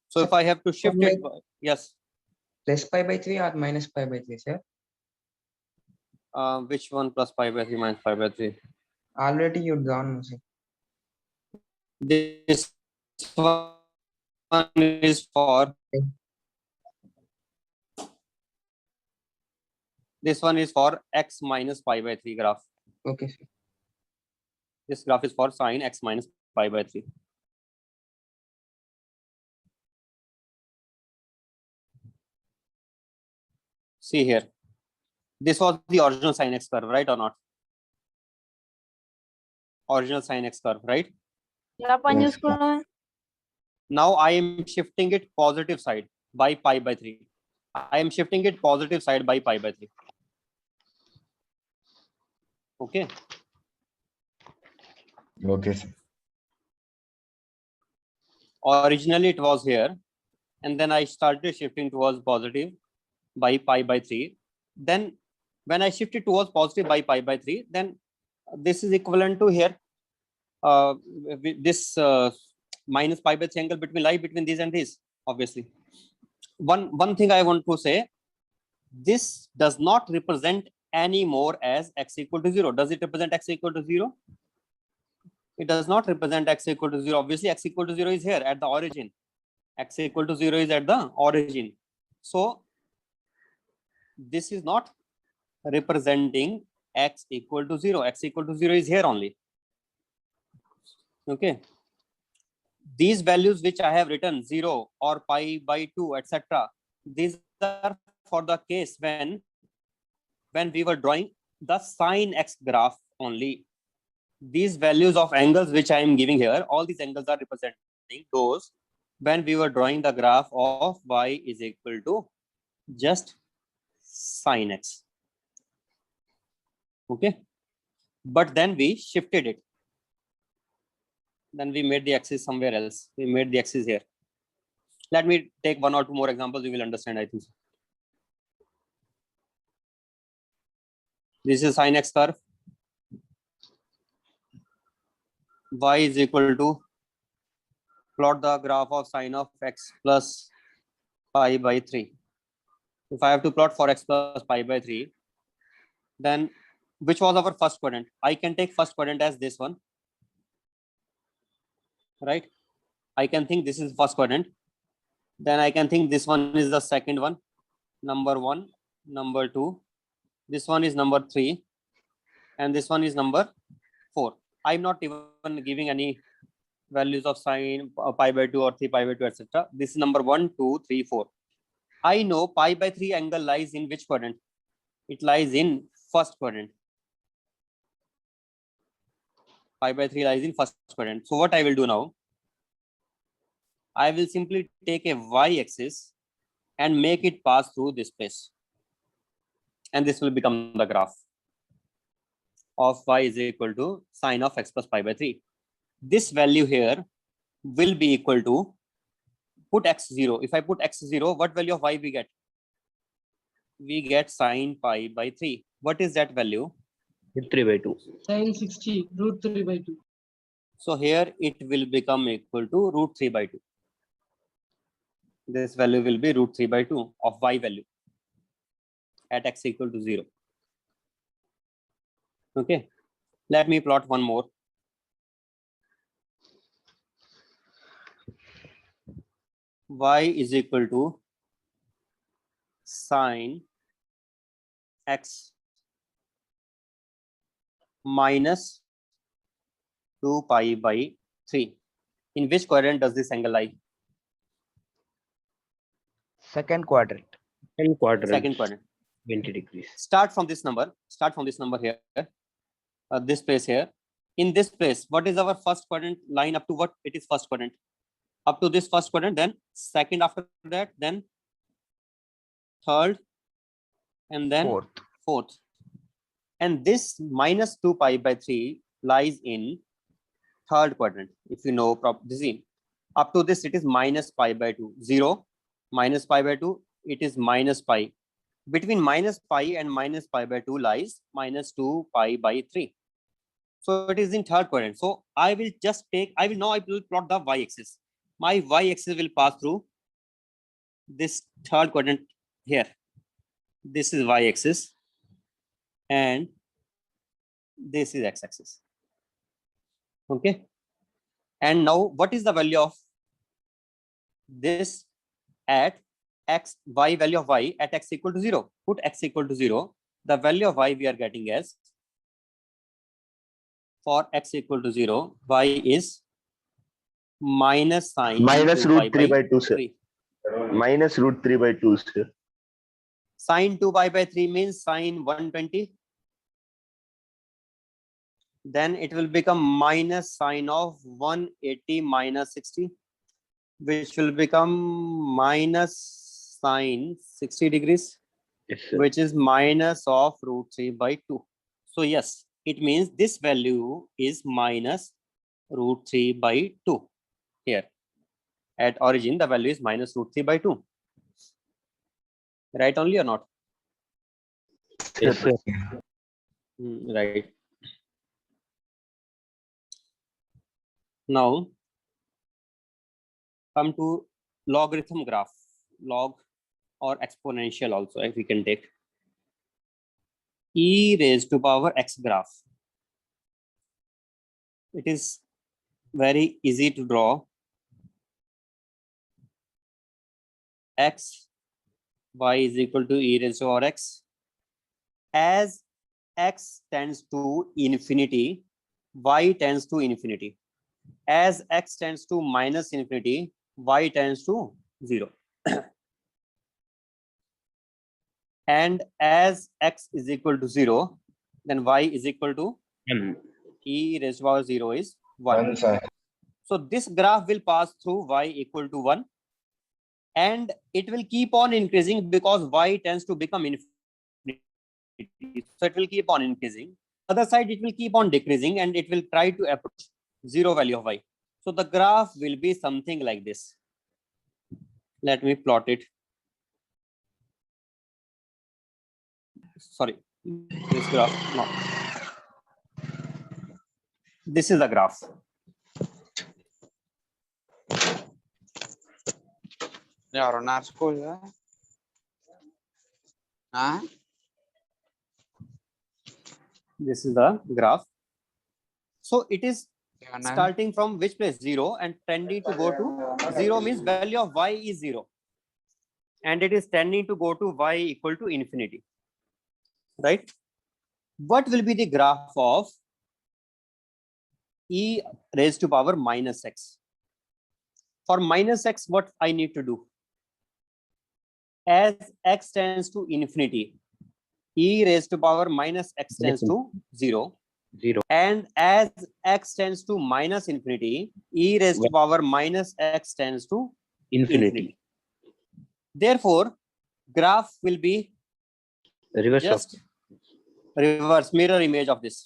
[SPEAKER 1] So if I have to shift it, yes.
[SPEAKER 10] Plus pi by 3 or minus pi by 3, sir?
[SPEAKER 1] Which one plus pi by 3 minus pi by 3?
[SPEAKER 10] Already you drawn, no, sir.
[SPEAKER 1] This one is for. This one is for x minus pi by 3 graph.
[SPEAKER 10] Okay, sir.
[SPEAKER 1] This graph is for sine x minus pi by 3. See here. This was the original sin x curve, right or not? Original sin x curve, right?
[SPEAKER 6] Yes,
[SPEAKER 1] Now I am shifting it positive side by pi by 3. I am shifting it positive side by pi by 3. Okay.
[SPEAKER 6] okay, sir.
[SPEAKER 1] Originally it was here, and then I started shifting towards positive by pi by 3. Then when I shifted towards positive by pi by 3, then this is equivalent to here. This minus pi by 3 angle between these and these, obviously. One thing I want to say, this does not represent any more as x equal to 0. Does it represent x equal to 0? It does not represent x equal to 0. Obviously, x equal to 0 is here at the origin. X equal to 0 is at the origin. So this is not representing x equal to 0. X equal to 0 is here only. Okay. These values which I have written 0 or pi by 2, etc. These are for the case when we were drawing the sin x graph only. These values of angles which I am giving here, all these angles are representing those when we were drawing the graph of y is equal to just sin x. Okay. But then we shifted it. Then we made the axis somewhere else. We made the axis here. Let me take one or two more examples. You will understand, I think. This is sin x curve. Y is equal to plot the graph of sine of x plus pi by 3. If I have to plot for x plus pi by 3, then which was our first quadrant? I can take first quadrant as this one, right? I can think this is first quadrant. Then I can think this one is the second one, number 1, number 2. This one is number 3, and this one is number 4. I'm not even giving any values of sine pi by 2 or 3 pi by 2, etc. This is number 1, 2, 3, 4. I know pi by 3 angle lies in which quadrant? It lies in first quadrant. Pi by 3 lies in first quadrant. So what I will do now? I will simply take a y-axis and make it pass through this place. And this will become the graph of y is equal to sine of x plus pi by 3. This value here will be equal to, put x0. If I put x0, what value of y we get? We get sine pi by 3. What is that value?
[SPEAKER 5] 3 by 2.
[SPEAKER 3] Sin 60, root 3 by 2.
[SPEAKER 1] So here it will become equal to root 3 by 2. This value will be root 3 by 2 of y value at x equal to 0. Okay, let me plot one more. Y is equal to sine x minus 2 pi by 3. In which quadrant does this angle lie?
[SPEAKER 2] Second quadrant.
[SPEAKER 5] And quadrant.
[SPEAKER 1] Second quadrant.
[SPEAKER 5] 20 degrees.
[SPEAKER 1] Start from this number. Start from this number here. This place here. In this place, what is our first quadrant line up to what? It is first quadrant. Up to this first quadrant, then second after that, then third, and then fourth. And this minus 2 pi by 3 lies in third quadrant. If you know this in. Up to this, it is minus pi by 2. 0, minus pi by 2, it is minus pi. Between minus pi and minus pi by 2 lies minus 2 pi by 3. So it is in third quadrant. So I will just take, I will plot the y-axis. My y-axis will pass through this third quadrant here. This is y-axis and this is x-axis. Okay. And now what is the value of this at x, y value of y at x equal to 0? Put x equal to 0. The value of y we are getting as, for x equal to 0, y is minus sine
[SPEAKER 7] Minus
[SPEAKER 1] 2
[SPEAKER 7] root
[SPEAKER 1] pi
[SPEAKER 7] 3 by 2, sir.
[SPEAKER 1] 3.
[SPEAKER 7] Minus root 3 by 2, sir.
[SPEAKER 1] Sine 2 pi by 3 means sine 120. Then it will become minus sine of 180 minus 60, which will become minus sine 60 degrees,
[SPEAKER 5] Yes, sir.
[SPEAKER 1] which is minus of root 3 by 2. So yes, it means this value is minus root 3 by 2 here. At origin, the value is minus root 3 by 2. Right only or not?
[SPEAKER 5] Yes, sir.
[SPEAKER 1] Right. Now, come to logarithm graph, log or exponential also, if we can take. E raised to power x graph. It is very easy to draw. X, y is equal to e raised to power x. As x tends to infinity, y tends to infinity. As x tends to minus infinity, y tends to 0. And as x is equal to 0, then y is equal to e raised to power 0 is 1. So this graph will pass through y equal to 1, and it will keep on increasing because y tends to become infinity. So it will keep on increasing. Other side, it will keep on decreasing and it will try to approach 0 value of y. So the graph will be something like this. Let me plot it. Sorry, this graph. No. This is the graph.
[SPEAKER 11] ఎవరన్నా school
[SPEAKER 1] This is the graph. So it is starting from which place? 0 and tending to go to 0 means value of y is 0. And it is tending to go to y equal to infinity. Right? What will be the graph of e raised to power minus x? For minus x, what I need to do? As x tends to infinity, e raised to power minus x tends to 0.
[SPEAKER 5] 0.
[SPEAKER 1] And as x tends to minus infinity, e raised to power minus x tends to
[SPEAKER 5] Infinity.
[SPEAKER 1] Therefore, graph will be
[SPEAKER 5] Reverse of
[SPEAKER 1] just reverse mirror image of this.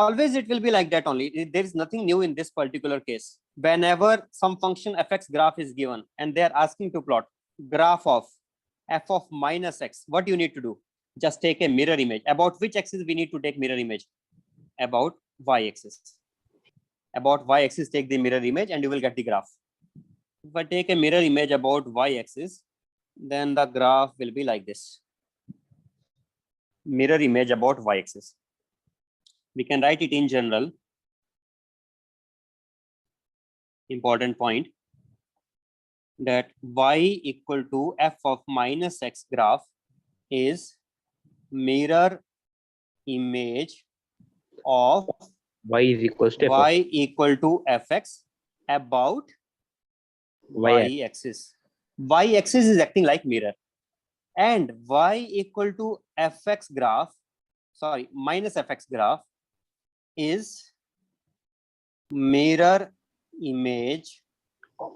[SPEAKER 1] Always it will be like that only. There is nothing new in this particular case. Whenever some function fx graph is given and they are asking to plot graph of f of minus x, what you need to do? Just take a mirror image. About which axis we need to take mirror image? About y axis. About y axis, take the mirror image and you will get the graph. If I take a mirror image about y axis, then the graph will be like this. Mirror image about y axis. We can write it in general. Important point that y equal to f of minus x graph is mirror image of
[SPEAKER 5] y is equals to f of
[SPEAKER 1] y equal to fx about
[SPEAKER 5] y
[SPEAKER 1] y axis. Y axis is acting like mirror, and y equal to fx graph, sorry, minus fx graph is mirror image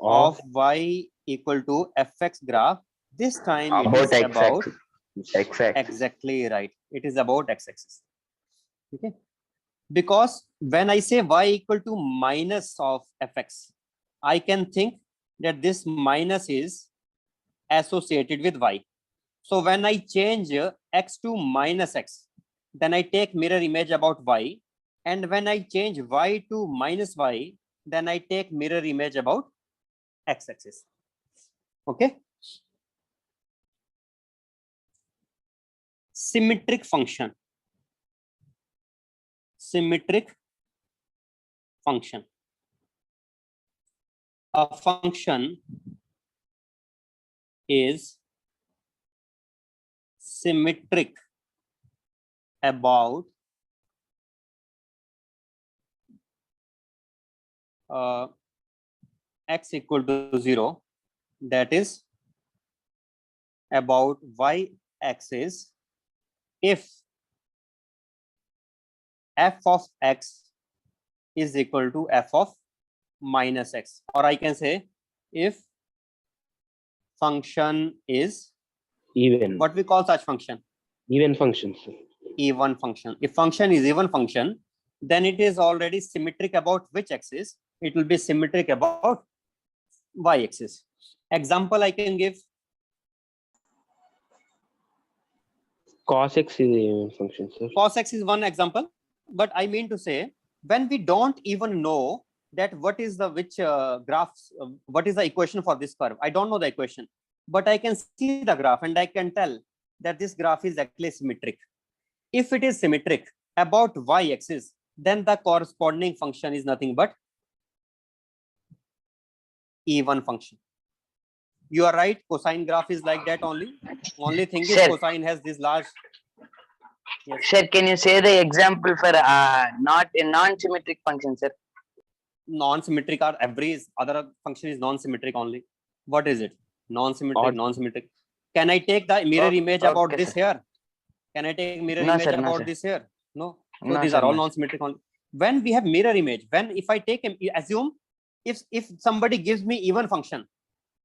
[SPEAKER 1] of y equal to fx graph. This time it
[SPEAKER 7] About
[SPEAKER 1] is
[SPEAKER 7] x
[SPEAKER 1] about
[SPEAKER 7] axis. X axis.
[SPEAKER 1] exactly right. It is about x axis. Okay, because when I say y equal to minus of fx, I can think that this minus is associated with y. So when I change x to minus x, then I take mirror image about y. And when I change y to minus y, then I take mirror image about x axis. Okay. Symmetric function. Symmetric function. A function is symmetric about x equal to 0, that is about y axis, if f of x is equal to f of minus x, or I can say if function is
[SPEAKER 5] even.
[SPEAKER 1] what we call such function,
[SPEAKER 5] Even functions.
[SPEAKER 1] even function. If function is even function, then it is already symmetric about which axis? It will be symmetric about y axis. Example I can give.
[SPEAKER 5] Cos x is a even function, sir.
[SPEAKER 1] Cos x is one example, but I mean to say when we don't even know that what is the which graphs, what is the equation for this curve. I don't know the equation, but I can see the graph and I can tell that this graph is actually symmetric. If it is symmetric about y axis, then the corresponding function is nothing but even function. You are right, cosine graph is like that only. Only thing is
[SPEAKER 2] Sir.
[SPEAKER 1] cosine has this large. Yes.
[SPEAKER 2] Sir, can you say the example for not a non-symmetric function, sir?
[SPEAKER 1] Non-symmetric or every other function is non-symmetric only. What is it? Non-symmetric,
[SPEAKER 5] Odd.
[SPEAKER 1] non-symmetric. Can I take the mirror image about
[SPEAKER 2] okay,
[SPEAKER 1] this
[SPEAKER 2] sir.
[SPEAKER 1] here? Can I take mirror
[SPEAKER 2] No,
[SPEAKER 1] image
[SPEAKER 2] sir, no,
[SPEAKER 1] about
[SPEAKER 2] sir.
[SPEAKER 1] this here? No. So
[SPEAKER 2] No,
[SPEAKER 1] these
[SPEAKER 2] sir,
[SPEAKER 1] are all
[SPEAKER 2] no, sir.
[SPEAKER 1] non-symmetric only. When we have mirror image, when if I take him, assume if somebody gives me even function,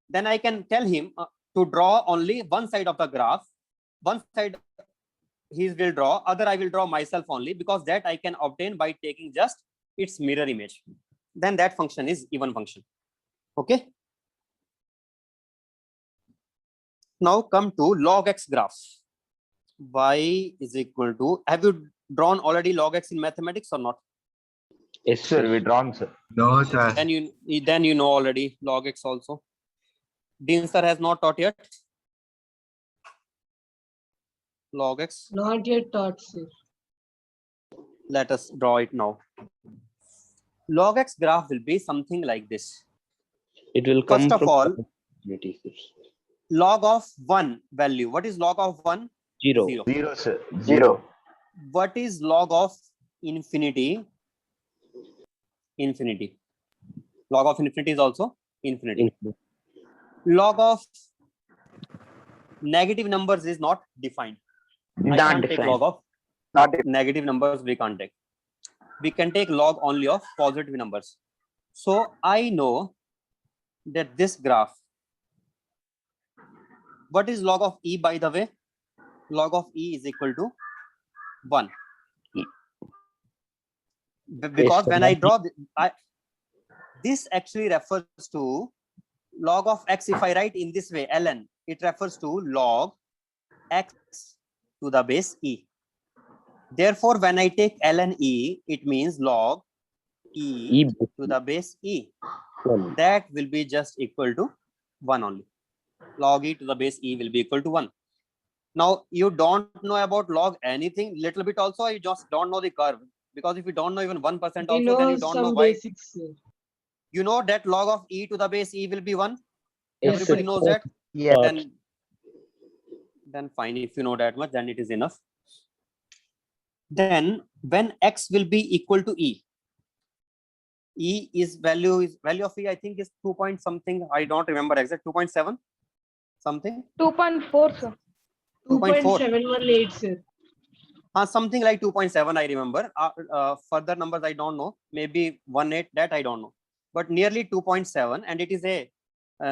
[SPEAKER 1] then I can tell him to draw only one side of the graph. One side he will draw, other I will draw myself only, because that I can obtain by taking just its mirror image. Then that function is even function. Okay. Now come to log x graph. Y is equal to, have you drawn already log x in mathematics or not?
[SPEAKER 5] Yes,
[SPEAKER 7] Sir, we drawn, sir.
[SPEAKER 6] No, sir.
[SPEAKER 1] Then you know already log x also. Dean sir has not taught yet. Log x.
[SPEAKER 3] Not yet taught, sir.
[SPEAKER 1] Let us draw it now. Log x graph will be something like this.
[SPEAKER 5] It will come
[SPEAKER 1] First of
[SPEAKER 5] from
[SPEAKER 1] all,
[SPEAKER 5] infinity, sir.
[SPEAKER 1] log of 1 value. What is log of 1?
[SPEAKER 5] Zero.
[SPEAKER 1] 0.
[SPEAKER 7] 0, sir. 0.
[SPEAKER 1] What is log of infinity? Infinity. Log of infinity is also infinity.
[SPEAKER 5] Infinity.
[SPEAKER 1] Log of negative numbers is not defined. I
[SPEAKER 2] Not
[SPEAKER 1] can't take
[SPEAKER 2] defined.
[SPEAKER 1] log of
[SPEAKER 9] Not defined.
[SPEAKER 1] negative numbers, we can't take. We can take log only of positive numbers. So I know that this graph, what is log of e, by the way? Log of e is equal to 1. Because
[SPEAKER 5] sir.
[SPEAKER 1] when I draw, this actually refers to log of x. If I write in this way, ln, it refers to log x to the base e. Therefore, when I take ln e, it means log e
[SPEAKER 5] E
[SPEAKER 1] to the base e.
[SPEAKER 5] one.
[SPEAKER 1] That will be just equal to 1 only. Log e to the base e will be equal to 1. Now, you don't know about log anything, little bit also, you just don't know the curve. Because if you don't know even 1%
[SPEAKER 3] We
[SPEAKER 1] also, then
[SPEAKER 3] know
[SPEAKER 1] you don't know
[SPEAKER 3] some
[SPEAKER 1] why.
[SPEAKER 3] basics, sir.
[SPEAKER 1] You know that log of e to the base e will be 1.
[SPEAKER 3] Yes,
[SPEAKER 1] Everybody
[SPEAKER 3] sir.
[SPEAKER 1] knows that.
[SPEAKER 9] Yes.
[SPEAKER 1] Then fine. If you know that much, then it is enough. Then when x will be equal to e, e is value of e, I think is 2 point something. I don't remember exact. 2.7 something.
[SPEAKER 8] 2.4, sir.
[SPEAKER 1] 2.4.
[SPEAKER 3] 2.718, sir.
[SPEAKER 1] Something like 2.7 I remember. Further numbers I don't know. Maybe 1.8, that I don't know. But nearly 2.7, and it is a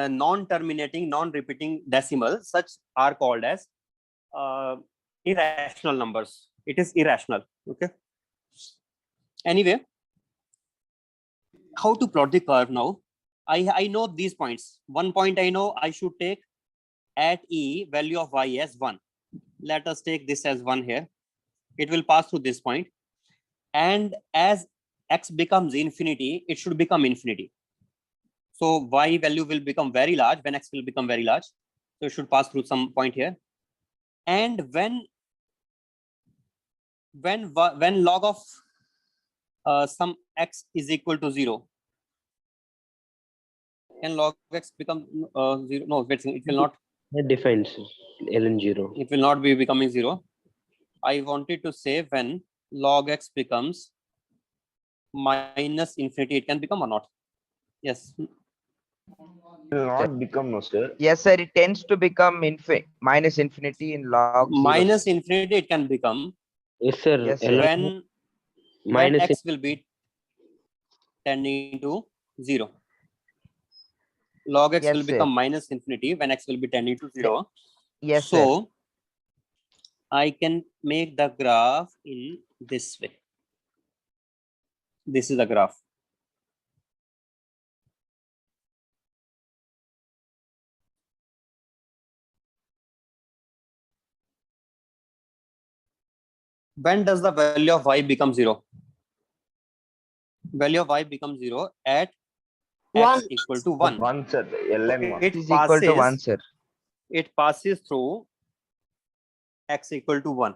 [SPEAKER 1] non-terminating, non-repeating decimal. Such are called as irrational numbers. It is irrational. Okay. Anyway, how to plot the curve now? I know these points. 1 point I know I should take at e value of y as 1. Let us take this as 1 here. It will pass through this point. And as x becomes infinity, it should become infinity. So y value will become very large when x will become very large. So it should pass through some point here. And when log of some x is equal to 0, can log x become 0? No, it will not.
[SPEAKER 5] That defines ln 0.
[SPEAKER 1] It will not be becoming 0. I wanted to say when log x becomes minus infinity, it can become or not? Yes.
[SPEAKER 7] It will not become, no, sir.
[SPEAKER 9] Yes, sir. It tends to become minus infinity in log 0.
[SPEAKER 1] Minus infinity, it can become
[SPEAKER 5] Yes, sir.
[SPEAKER 9] Yes, sir.
[SPEAKER 5] ln
[SPEAKER 1] when
[SPEAKER 5] minus
[SPEAKER 1] x will be tending to 0. Log x
[SPEAKER 9] Yes,
[SPEAKER 1] will
[SPEAKER 9] sir.
[SPEAKER 1] become minus infinity when x will be tending to 0.
[SPEAKER 9] Yes, sir.
[SPEAKER 1] So I can make the graph in this way. This is the graph. When does the value of y become 0? Value of y becomes 0 at x equal to 1.
[SPEAKER 7] 1, sir. ln 1.
[SPEAKER 9] It is equal to 1, sir.
[SPEAKER 1] It passes through x equal to 1.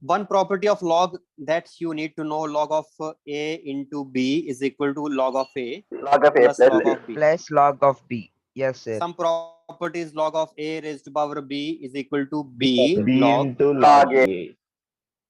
[SPEAKER 1] One property of log that you need to know, log of a into b is equal to log of a plus log of b.
[SPEAKER 9] Plus log of b. Yes, sir.
[SPEAKER 1] Some properties, log of a raised to power b is equal to b
[SPEAKER 7] B
[SPEAKER 1] log.
[SPEAKER 7] into log A.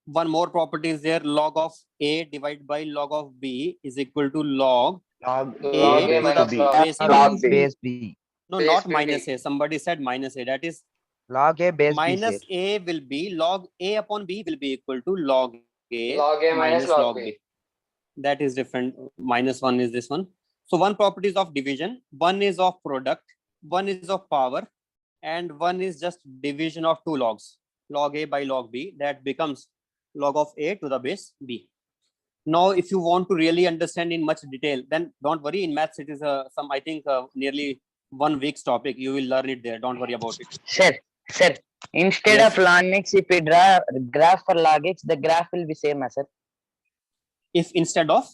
[SPEAKER 1] One more property is there, log of a divided by log of b is equal to log
[SPEAKER 7] Log
[SPEAKER 1] a
[SPEAKER 7] A
[SPEAKER 1] to
[SPEAKER 7] minus
[SPEAKER 1] the
[SPEAKER 7] B.
[SPEAKER 1] base
[SPEAKER 9] Log
[SPEAKER 1] b.
[SPEAKER 9] base b.
[SPEAKER 1] No,
[SPEAKER 11] Base
[SPEAKER 1] not
[SPEAKER 11] b.
[SPEAKER 1] minus a. Somebody said minus a. That is
[SPEAKER 9] Log a base b,
[SPEAKER 1] minus
[SPEAKER 9] sir.
[SPEAKER 1] a will be log a upon b will be equal to log a,
[SPEAKER 11] Log A minus log B.
[SPEAKER 1] That is different. Minus 1 is this one. So one property is of division, one is of product, one is of power, and one is just division of two logs, log a by log b. That becomes log of a to the base b. Now, if you want to really understand in much detail, then don't worry. In maths, it is some, I think, nearly 1 week's topic. You will learn it there. Don't worry about it.
[SPEAKER 2] Sir, instead
[SPEAKER 1] Yes.
[SPEAKER 2] of ln x, if we draw graph for log x, the graph will be same as sir.
[SPEAKER 1] If instead of,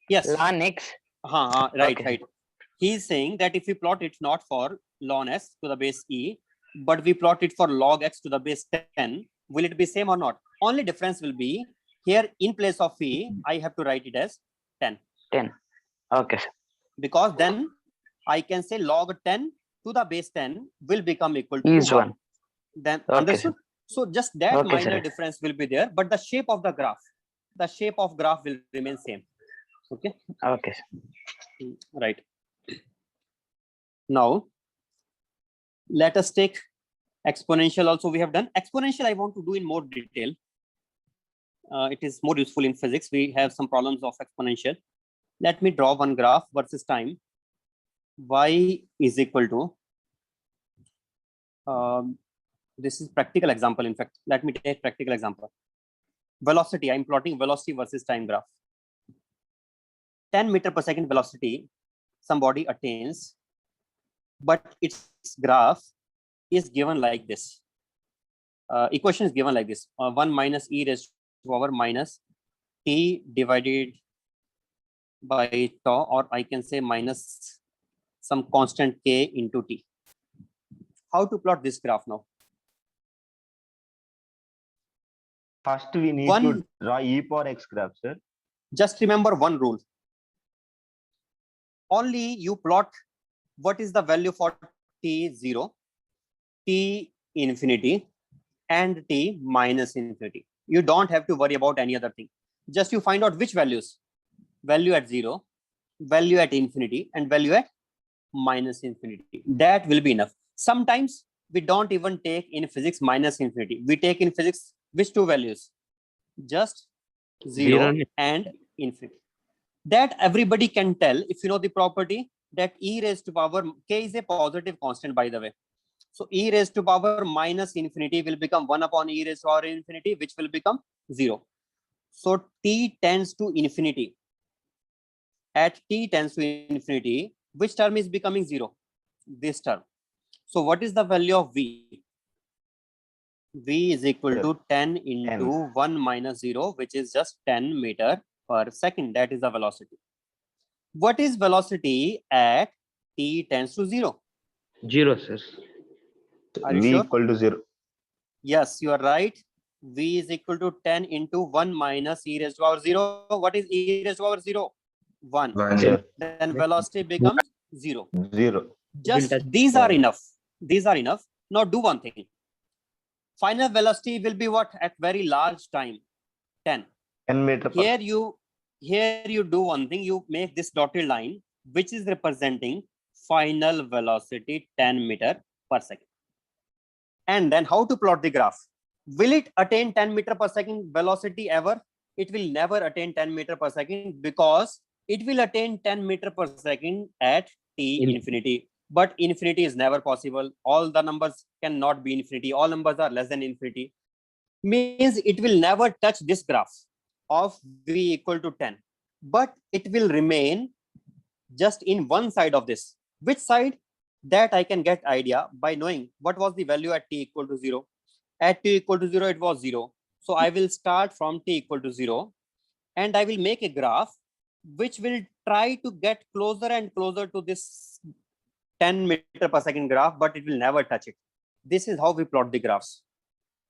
[SPEAKER 1] yes.
[SPEAKER 2] Ln x.
[SPEAKER 1] Right,
[SPEAKER 2] Okay.
[SPEAKER 1] right. He is saying that if we plot it not for ln s to the base e, but we plot it for log x to the base 10, will it be same or not? Only difference will be here in place of e, I have to write it as 10.
[SPEAKER 2] 10. Okay, sir.
[SPEAKER 1] Because then I can say log 10 to the base 10 will become equal to
[SPEAKER 2] Is
[SPEAKER 1] 1.
[SPEAKER 2] 1.
[SPEAKER 1] Then
[SPEAKER 2] Okay,
[SPEAKER 1] understood? So just that
[SPEAKER 2] Okay,
[SPEAKER 1] minor
[SPEAKER 2] sir.
[SPEAKER 1] difference will be there, but the shape of the graph will remain same. Okay.
[SPEAKER 2] Okay, sir.
[SPEAKER 1] Right. Now, let us take exponential also. We have done exponential. I want to do in more detail. It is more useful in physics. We have some problems of exponential. Let me draw one graph versus time. Y is equal to, this is practical example. In fact, let me take practical example. Velocity. I'm plotting velocity versus time graph. 10 meter per second velocity somebody attains, but its graph is given like this. Equation is given like this: 1 minus e raised to power minus t divided by tau, or I can say minus some constant k into t. How to plot this graph now?
[SPEAKER 7] First, we need to draw e power x graph, sir.
[SPEAKER 1] Just remember one rule. Only you plot what is the value for t0, t infinity, and t minus infinity. You don't have to worry about any other thing. Just you find out which values. Value at 0, value at infinity, and value at minus infinity. That will be enough. Sometimes we don't even take in physics minus infinity. We take in physics which two values? Just 0 and infinity. That everybody can tell if you know the property that e raised to power k is a positive constant, by the way. So e raised to power minus infinity will become 1 upon e raised to power infinity, which will become 0. So t tends to infinity. At t tends to infinity, which term is becoming 0? This term. So what is the value of v? V is equal to 10 into 1 minus 0, which is just 10 meter per second. That is the velocity. What is velocity at t tends to 0?
[SPEAKER 5] 0, sir.
[SPEAKER 1] Are you
[SPEAKER 7] V
[SPEAKER 1] sure?
[SPEAKER 7] equal to 0.
[SPEAKER 1] Yes, you are right. V is equal to 10 into 1 minus e raised to power 0. What is e raised to power 0? 1.
[SPEAKER 7] Sir.
[SPEAKER 1] Then velocity becomes 0.
[SPEAKER 7] 0.
[SPEAKER 1] Just these are enough. These are enough. Now do one thing. Final velocity will be what at very large time? 10.
[SPEAKER 7] 10 meter per
[SPEAKER 1] Here you do one thing. You make this dotted line, which is representing final velocity 10 meter per second. And then how to plot the graph? Will it attain 10 meter per second velocity ever? It will never attain 10 meter per second because it will attain 10 meter per second at t infinity. But infinity is never possible. All the numbers cannot be infinity. All numbers are less than infinity. Means it will never touch this graph of v equal to 10. But it will remain just in one side of this. Which side? That I can get idea by knowing what was the value at t equal to 0. At t equal to 0, it was 0. So I will start from t equal to 0 and I will make a graph which will try to get closer and closer to this 10 meter per second graph, but it will never touch it. This is how we plot the graphs.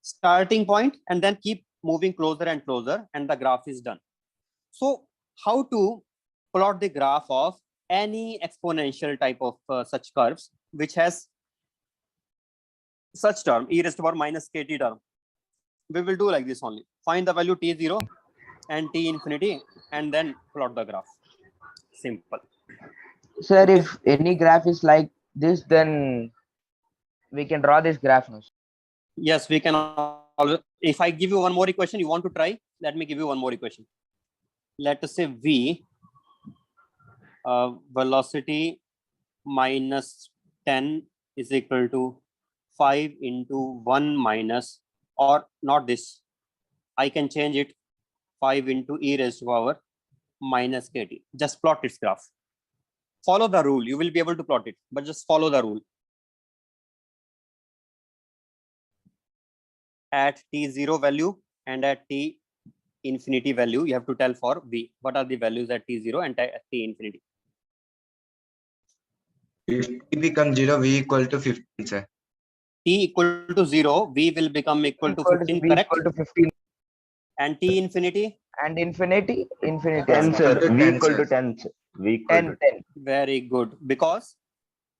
[SPEAKER 1] Starting point and then keep moving closer and closer and the graph is done. So how to plot the graph of any exponential type of such curves which has such term e raised to power minus kt term? We will do like this only. Find the value t0 and t infinity and then plot the graph. Simple.
[SPEAKER 9] Sir, if any graph is like this, then we can draw this graph now.
[SPEAKER 1] Yes, we can always. If I give you one more equation, you want to try? Let me give you one more equation. Let us say v velocity minus 10 is equal to 5 into 1 minus, or not this. I can change it 5 into e raised to power minus kt. Just plot its graph. Follow the rule. You will be able to plot it, but just follow the rule. At t0 value and at t infinity value, you have to tell for v what are the values at t0 and at t infinity.
[SPEAKER 6] If t becomes 0, v equal to 15, sir.
[SPEAKER 1] T equal to 0, v will become equal to 15,
[SPEAKER 9] v
[SPEAKER 1] correct?
[SPEAKER 9] equal to 15
[SPEAKER 1] And t infinity?
[SPEAKER 9] and infinity
[SPEAKER 7] 10, sir.
[SPEAKER 6] to
[SPEAKER 7] V
[SPEAKER 6] 10,
[SPEAKER 7] equal to
[SPEAKER 6] sir.
[SPEAKER 7] 10. Sir. V equal
[SPEAKER 9] 10
[SPEAKER 7] to
[SPEAKER 9] 10.
[SPEAKER 1] Very good. Because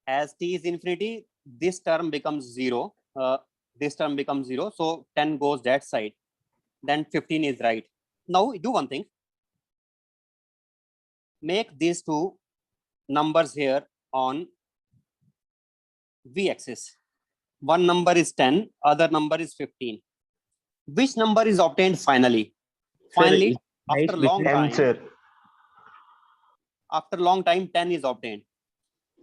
[SPEAKER 1] as t is infinity, this term becomes 0. This term becomes 0. So 10 goes that side. Then 15 is right. Now do one thing. Make these two numbers here on v-axis. One number is 10, other number is 15. Which number is obtained finally? Finally, after long
[SPEAKER 7] 10,
[SPEAKER 1] time,
[SPEAKER 7] sir.
[SPEAKER 1] after long time, 10 is obtained.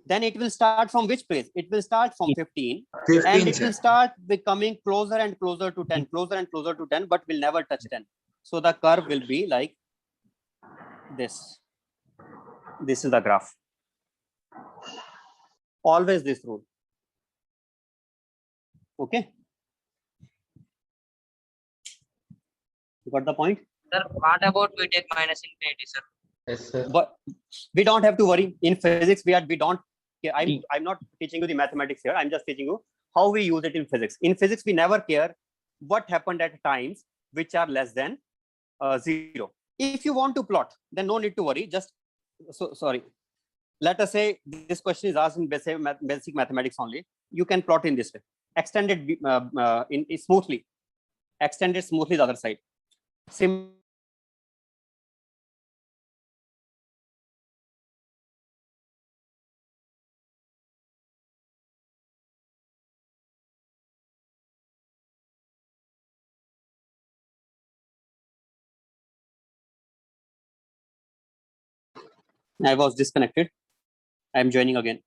[SPEAKER 1] Then it will start from which place? It will start from 15,
[SPEAKER 6] 15,
[SPEAKER 1] and it
[SPEAKER 6] sir.
[SPEAKER 1] will start becoming closer and closer to 10, closer and closer to 10, but will never touch 10. So the curve will be like this. This is the graph. Always this rule. Okay. You got the point?
[SPEAKER 4] Sir, what about we take minus infinity, sir?
[SPEAKER 11] Yes, sir.
[SPEAKER 1] But we don't have to worry. In physics, we don't. I'm not teaching you the mathematics here. I'm just teaching you how we use it in physics. In physics, we never care what happened at times which are less than 0. If you want to plot, then no need to worry. Just sorry. Let us say this question is asked in basic mathematics only. You can plot in this way. Extend it in smoothly. Extend it smoothly the other side. I was disconnected. I'm joining again.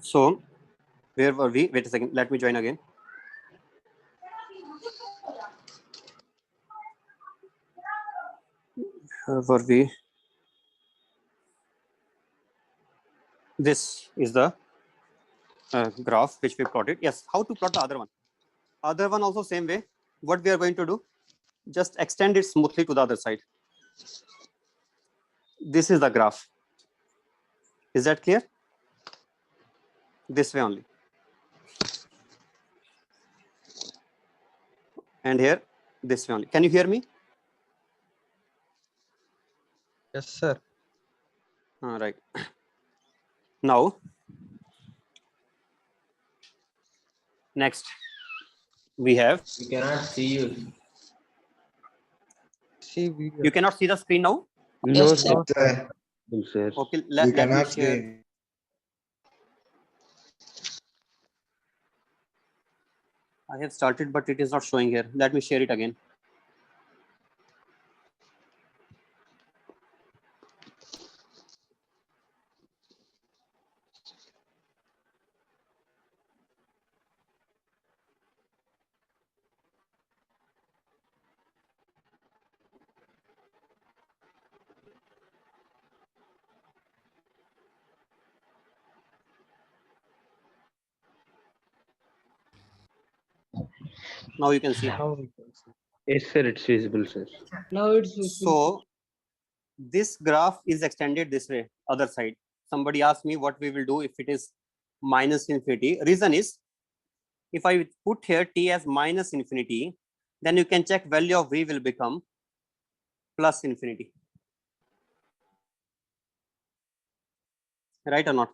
[SPEAKER 1] So, where were we? Wait a second. Let me join again. Where were we? This is the graph which we plotted. Yes. How to plot the other one? Other one also same way. What we are going to do? Just extend it smoothly to the other side. This is the graph. Is that clear? This way only. And here, this way only. Can you hear me?
[SPEAKER 11] Yes, sir.
[SPEAKER 1] All right. Now, next, we have.
[SPEAKER 11] We cannot see you. See video.
[SPEAKER 1] You cannot see the screen now?
[SPEAKER 5] No,
[SPEAKER 3] Yes,
[SPEAKER 5] sir.
[SPEAKER 6] Sir,
[SPEAKER 5] Sir.
[SPEAKER 1] Okay,
[SPEAKER 6] we
[SPEAKER 1] let me
[SPEAKER 6] cannot
[SPEAKER 1] share.
[SPEAKER 6] see.
[SPEAKER 1] I have started, but it is not showing here. Let me share it again. Now you can see.
[SPEAKER 5] Yes, sir. It's visible, sir.
[SPEAKER 3] Now it's visible.
[SPEAKER 1] So this graph is extended this way, other side. Somebody asked me what we will do if it is minus infinity. Reason is, if I put here t as minus infinity, then you can check value of v will become plus infinity. Right or not?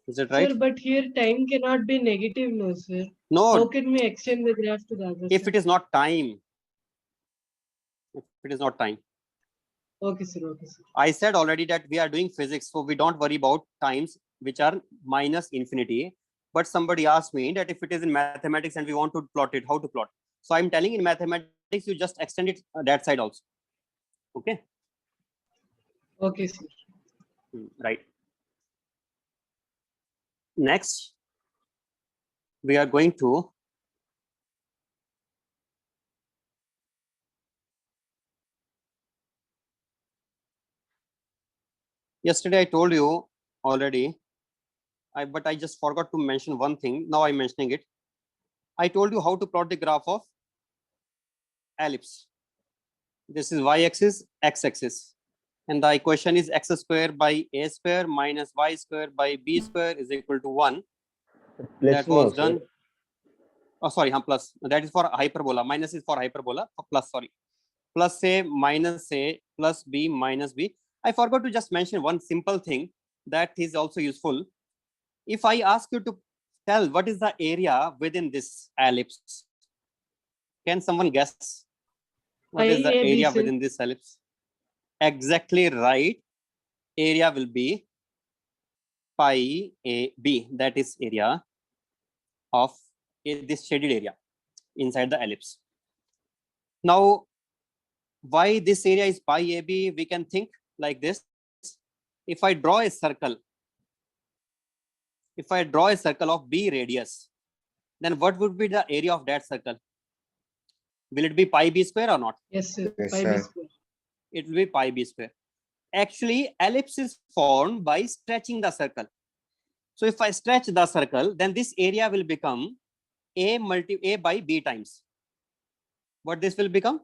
[SPEAKER 1] Is it right?
[SPEAKER 3] Sir, but here time cannot be negative, no, sir.
[SPEAKER 1] No,
[SPEAKER 3] How can we extend the graph to the other
[SPEAKER 1] if
[SPEAKER 3] side?
[SPEAKER 1] it is not time. If it is not time.
[SPEAKER 3] Okay, sir. Okay, sir.
[SPEAKER 1] I said already that we are doing physics, so we don't worry about times. which are minus infinity. But somebody asked me that if it is in mathematics and we want to plot it, how to plot? So I'm telling in mathematics, you just extend it that side also. Okay.
[SPEAKER 3] Okay, sir.
[SPEAKER 1] Right. Next, we are going to yesterday I told you already, but I just forgot to mention one thing. Now I'm mentioning it. I told you how to plot the graph of ellipse. This is y-axis, x-axis. And the equation is x square by a square minus y square by b square is equal to 1. That was done. Oh, sorry, plus. That is for hyperbola. Minus is for hyperbola. Plus, sorry. Plus a minus a plus b minus b. I forgot to just mention one simple thing that is also useful. If I ask you to tell what is the area within this ellipse, can someone guess what is the
[SPEAKER 3] Pi AB,
[SPEAKER 1] area
[SPEAKER 3] sir.
[SPEAKER 1] within this ellipse? Exactly right. Area will be pi AB. That is area of this shaded area inside the ellipse. Now, why this area is pi AB? We can think like this. If I draw a circle, of b radius, then what would be the area of that circle? Will it be pi b square or not?
[SPEAKER 3] Yes, sir.
[SPEAKER 6] Yes,
[SPEAKER 3] Pi B
[SPEAKER 6] sir.
[SPEAKER 3] square.
[SPEAKER 1] It will be pi b square. Actually, ellipse is formed by stretching the circle. So if I stretch the circle, then this area will become a by b times. What this will become?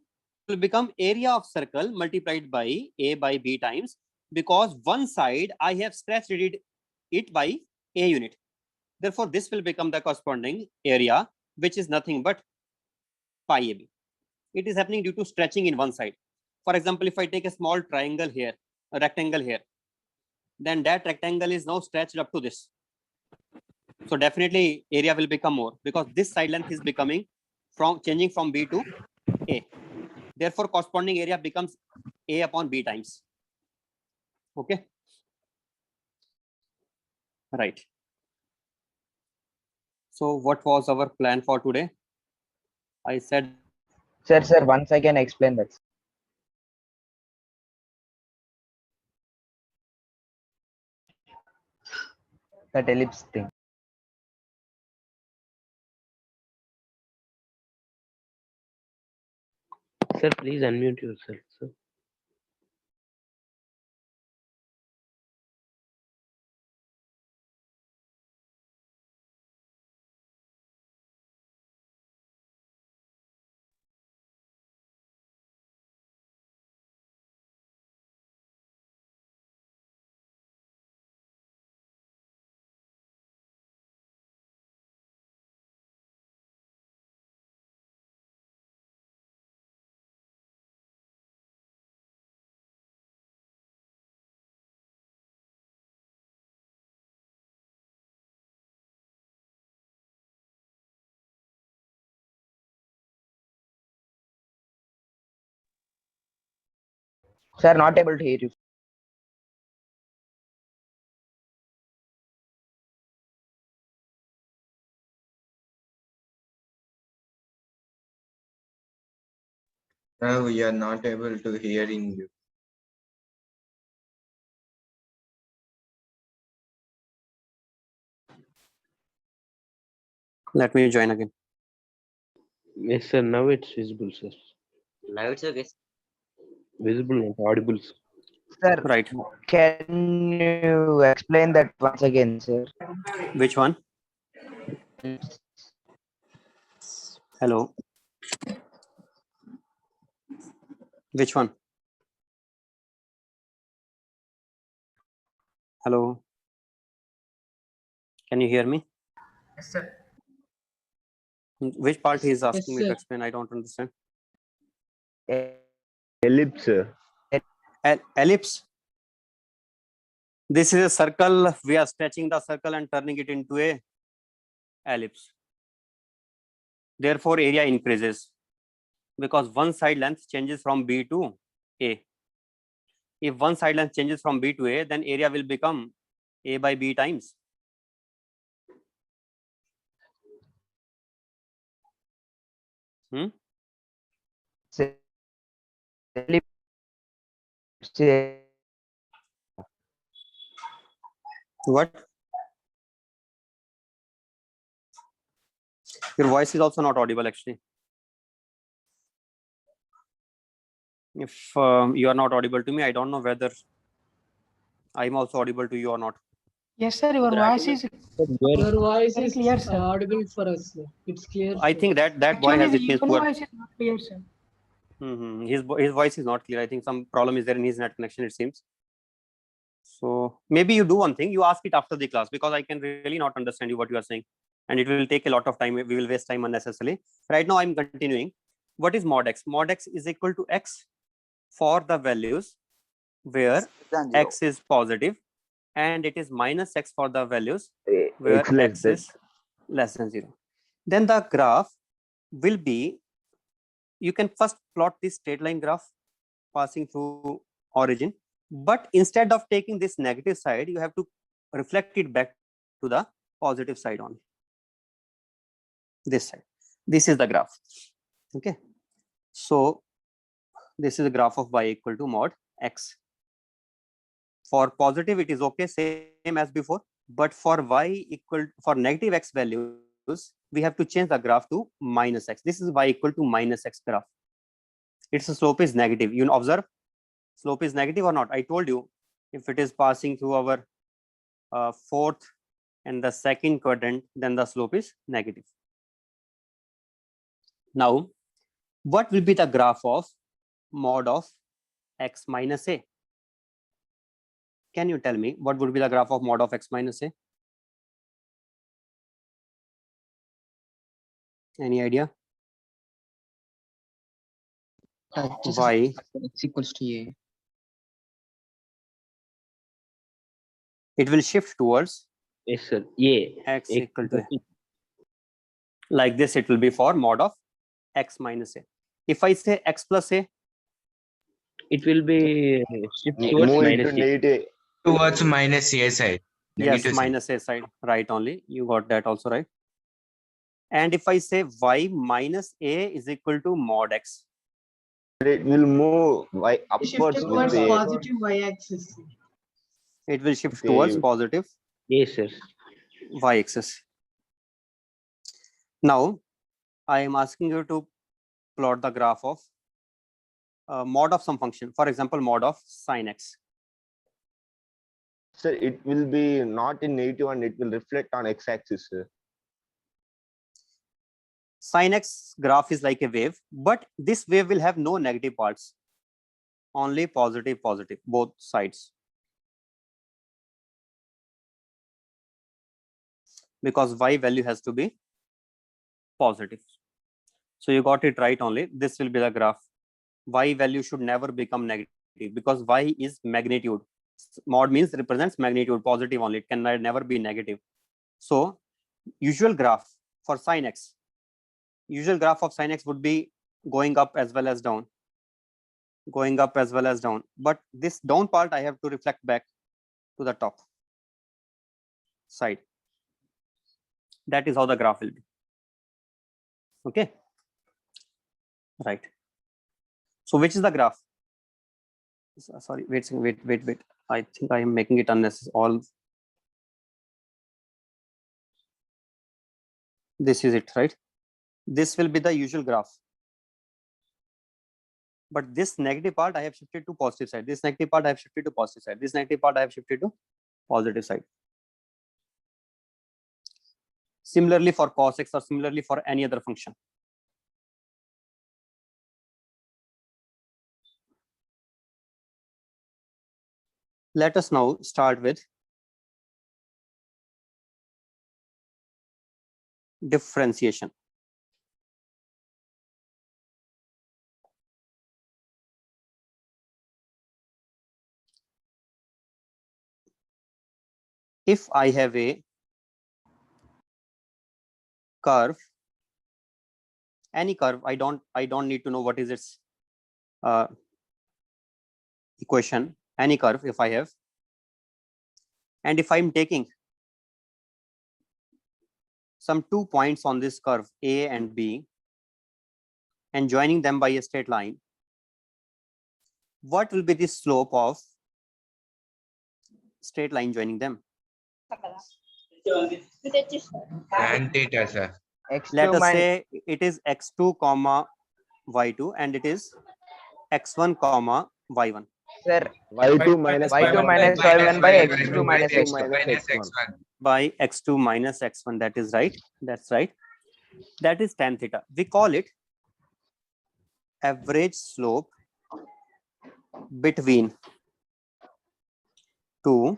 [SPEAKER 1] It will become area of circle multiplied by a by b times, because one side I have stretched it by a unit. Therefore, this will become the corresponding area, which is nothing but pi ab. It is happening due to stretching in one side. For example, if I take a small triangle here, a rectangle here, then that rectangle is now stretched up to this. So definitely area will become more, because this side length is becoming changing from b to a. Therefore, corresponding area becomes a upon b times. Okay. Right. So what was our plan for today? I said,
[SPEAKER 9] Sir, once I can explain that. That ellipse thing.
[SPEAKER 5] Sir, please unmute yourself, sir.
[SPEAKER 9] Sir, not able to hear you.
[SPEAKER 6] No, we are not able to hearing you.
[SPEAKER 1] let me join again.
[SPEAKER 5] Yes, sir. Now it's visible, sir.
[SPEAKER 4] Now it's okay.
[SPEAKER 5] Visible, not audible, sir.
[SPEAKER 9] Sir,
[SPEAKER 1] Right.
[SPEAKER 9] can you explain that once again, sir?
[SPEAKER 1] Which one? Hello. Which one? Hello. Can you hear me?
[SPEAKER 11] Yes, sir.
[SPEAKER 1] Which part he is asking me to
[SPEAKER 3] sir.
[SPEAKER 1] explain? I don't understand.
[SPEAKER 7] Ellipse.
[SPEAKER 1] Ellipse. This is a circle. We are stretching the circle and turning it into a ellipse. Therefore, area increases because one side length changes from B to A. If one side length changes from B to A, then area will become A by B times.
[SPEAKER 9] Say- say-
[SPEAKER 1] What? Your voice is also not audible actually. If you are not audible to me, I don't know whether I'm also audible to you or not.
[SPEAKER 3] Yes, sir. Your voice is
[SPEAKER 5] Your
[SPEAKER 3] voice
[SPEAKER 5] very
[SPEAKER 3] is
[SPEAKER 5] clear, sir.
[SPEAKER 3] audible for us, sir. It's clear.
[SPEAKER 1] I
[SPEAKER 3] sir.
[SPEAKER 1] think that boy has it means poor.
[SPEAKER 3] voice is not clear, sir.
[SPEAKER 1] His voice is not clear. I think some problem is there in his net connection, it seems. So maybe you do one thing, you ask it after the class, because I can really not understand you what you are saying, and it will take a lot of time. We will waste time unnecessarily. Right now I'm continuing. What is mod x? Mod x is equal to x for the values where x is positive, and it is minus x for the values where
[SPEAKER 7] X less
[SPEAKER 1] x
[SPEAKER 7] than.
[SPEAKER 1] is less than 0. Then the graph will be, you can first plot this straight line graph passing through origin, but instead of taking this negative side, you have to reflect it back to the positive side only. This side. This is the graph. Okay. So this is the graph of y equal to mod x. For positive, it is okay, same as before. But for y equal, for negative x values, we have to change the graph to minus x. This is y equal to minus x graph. Its slope is negative. You observe, slope is negative or not? I told you, if it is passing through our fourth and the second quadrant, then the slope is negative. Now, what will be the graph of mod of x minus a? Can you tell me what would be the graph of mod of x minus a? Any idea? Y
[SPEAKER 10] X equals to A.
[SPEAKER 1] it will shift towards
[SPEAKER 5] yes, sir. Yeah.
[SPEAKER 1] x equal to a. Like this, it will be for mod of x minus a. If I say x plus a,
[SPEAKER 5] It will be shift towards
[SPEAKER 7] Move
[SPEAKER 5] minus
[SPEAKER 7] into
[SPEAKER 5] A.
[SPEAKER 7] negative.
[SPEAKER 11] Towards minus A side.
[SPEAKER 1] yes,
[SPEAKER 11] Negative side.
[SPEAKER 1] minus a side, right only. You got that also right. And if I say y minus a is equal to mod x,
[SPEAKER 7] It will move y upwards
[SPEAKER 8] Shifted
[SPEAKER 7] with
[SPEAKER 8] towards
[SPEAKER 7] the
[SPEAKER 8] positive y-axis.
[SPEAKER 1] it will shift
[SPEAKER 7] Okay.
[SPEAKER 1] towards positive
[SPEAKER 5] Yes, sir.
[SPEAKER 1] y-axis. Now, I am asking you to plot the graph of mod of some function. For example, mod of sin x.
[SPEAKER 7] Sir, it will be not in negative and it will reflect on x-axis, sir.
[SPEAKER 1] Sin x graph is like a wave, but this wave will have no negative parts, only positive, both sides. Because y value has to be positive. So you got it right only. This will be the graph. Y value should never become negative because y is magnitude. Mod means represents magnitude, positive only. It can never be negative. So usual graph for sin x, usual graph of sin x would be going up as well as down, going up as well as down. But this down part I have to reflect back to the top side. That is how the graph will be. Okay. Right. So which is the graph? Sorry, wait. I think I am making it unnecessary. All this is it, right? This will be the usual graph. But this negative part I have shifted to positive side. This negative part I have shifted to positive side. This negative part I have shifted to positive side. Similarly for cos x or similarly for any other function. Let us now start with differentiation. If I have a curve, any curve, I don't need to know what is its equation, any curve if I have, and if I'm taking some 2 points on this curve A and B, and joining them by a straight line, what will be the slope of straight line joining them?
[SPEAKER 11] Tan theta, sir.
[SPEAKER 9] X2
[SPEAKER 1] Let us
[SPEAKER 9] minus
[SPEAKER 1] say it is x2 comma y2 and it is x1 comma y1.
[SPEAKER 9] sir,
[SPEAKER 5] Y2 minus
[SPEAKER 9] Y2 minus Y1 by X2 minus X1.
[SPEAKER 11] minus X1.
[SPEAKER 1] By x2 minus x1. That is right. That's right. That is tan theta. We call it average slope between two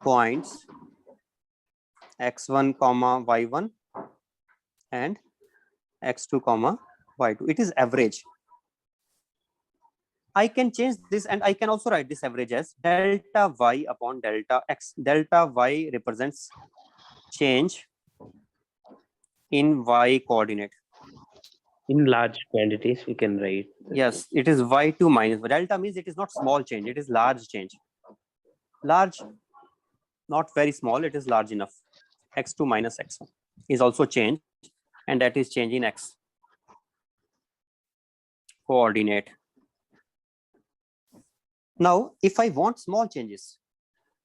[SPEAKER 1] points x1 comma y1 and x2 comma y2. It is average. I can change this and I can also write this average as delta y upon delta x. Delta y represents change in y coordinate.
[SPEAKER 5] In large quantities, we can write.
[SPEAKER 1] Yes, it is y2 minus. Delta means it is not small change, it is large change. Large, not very small, it is large enough. X2 minus x1 is also change, and that is change in x coordinate. Now, if I want small changes,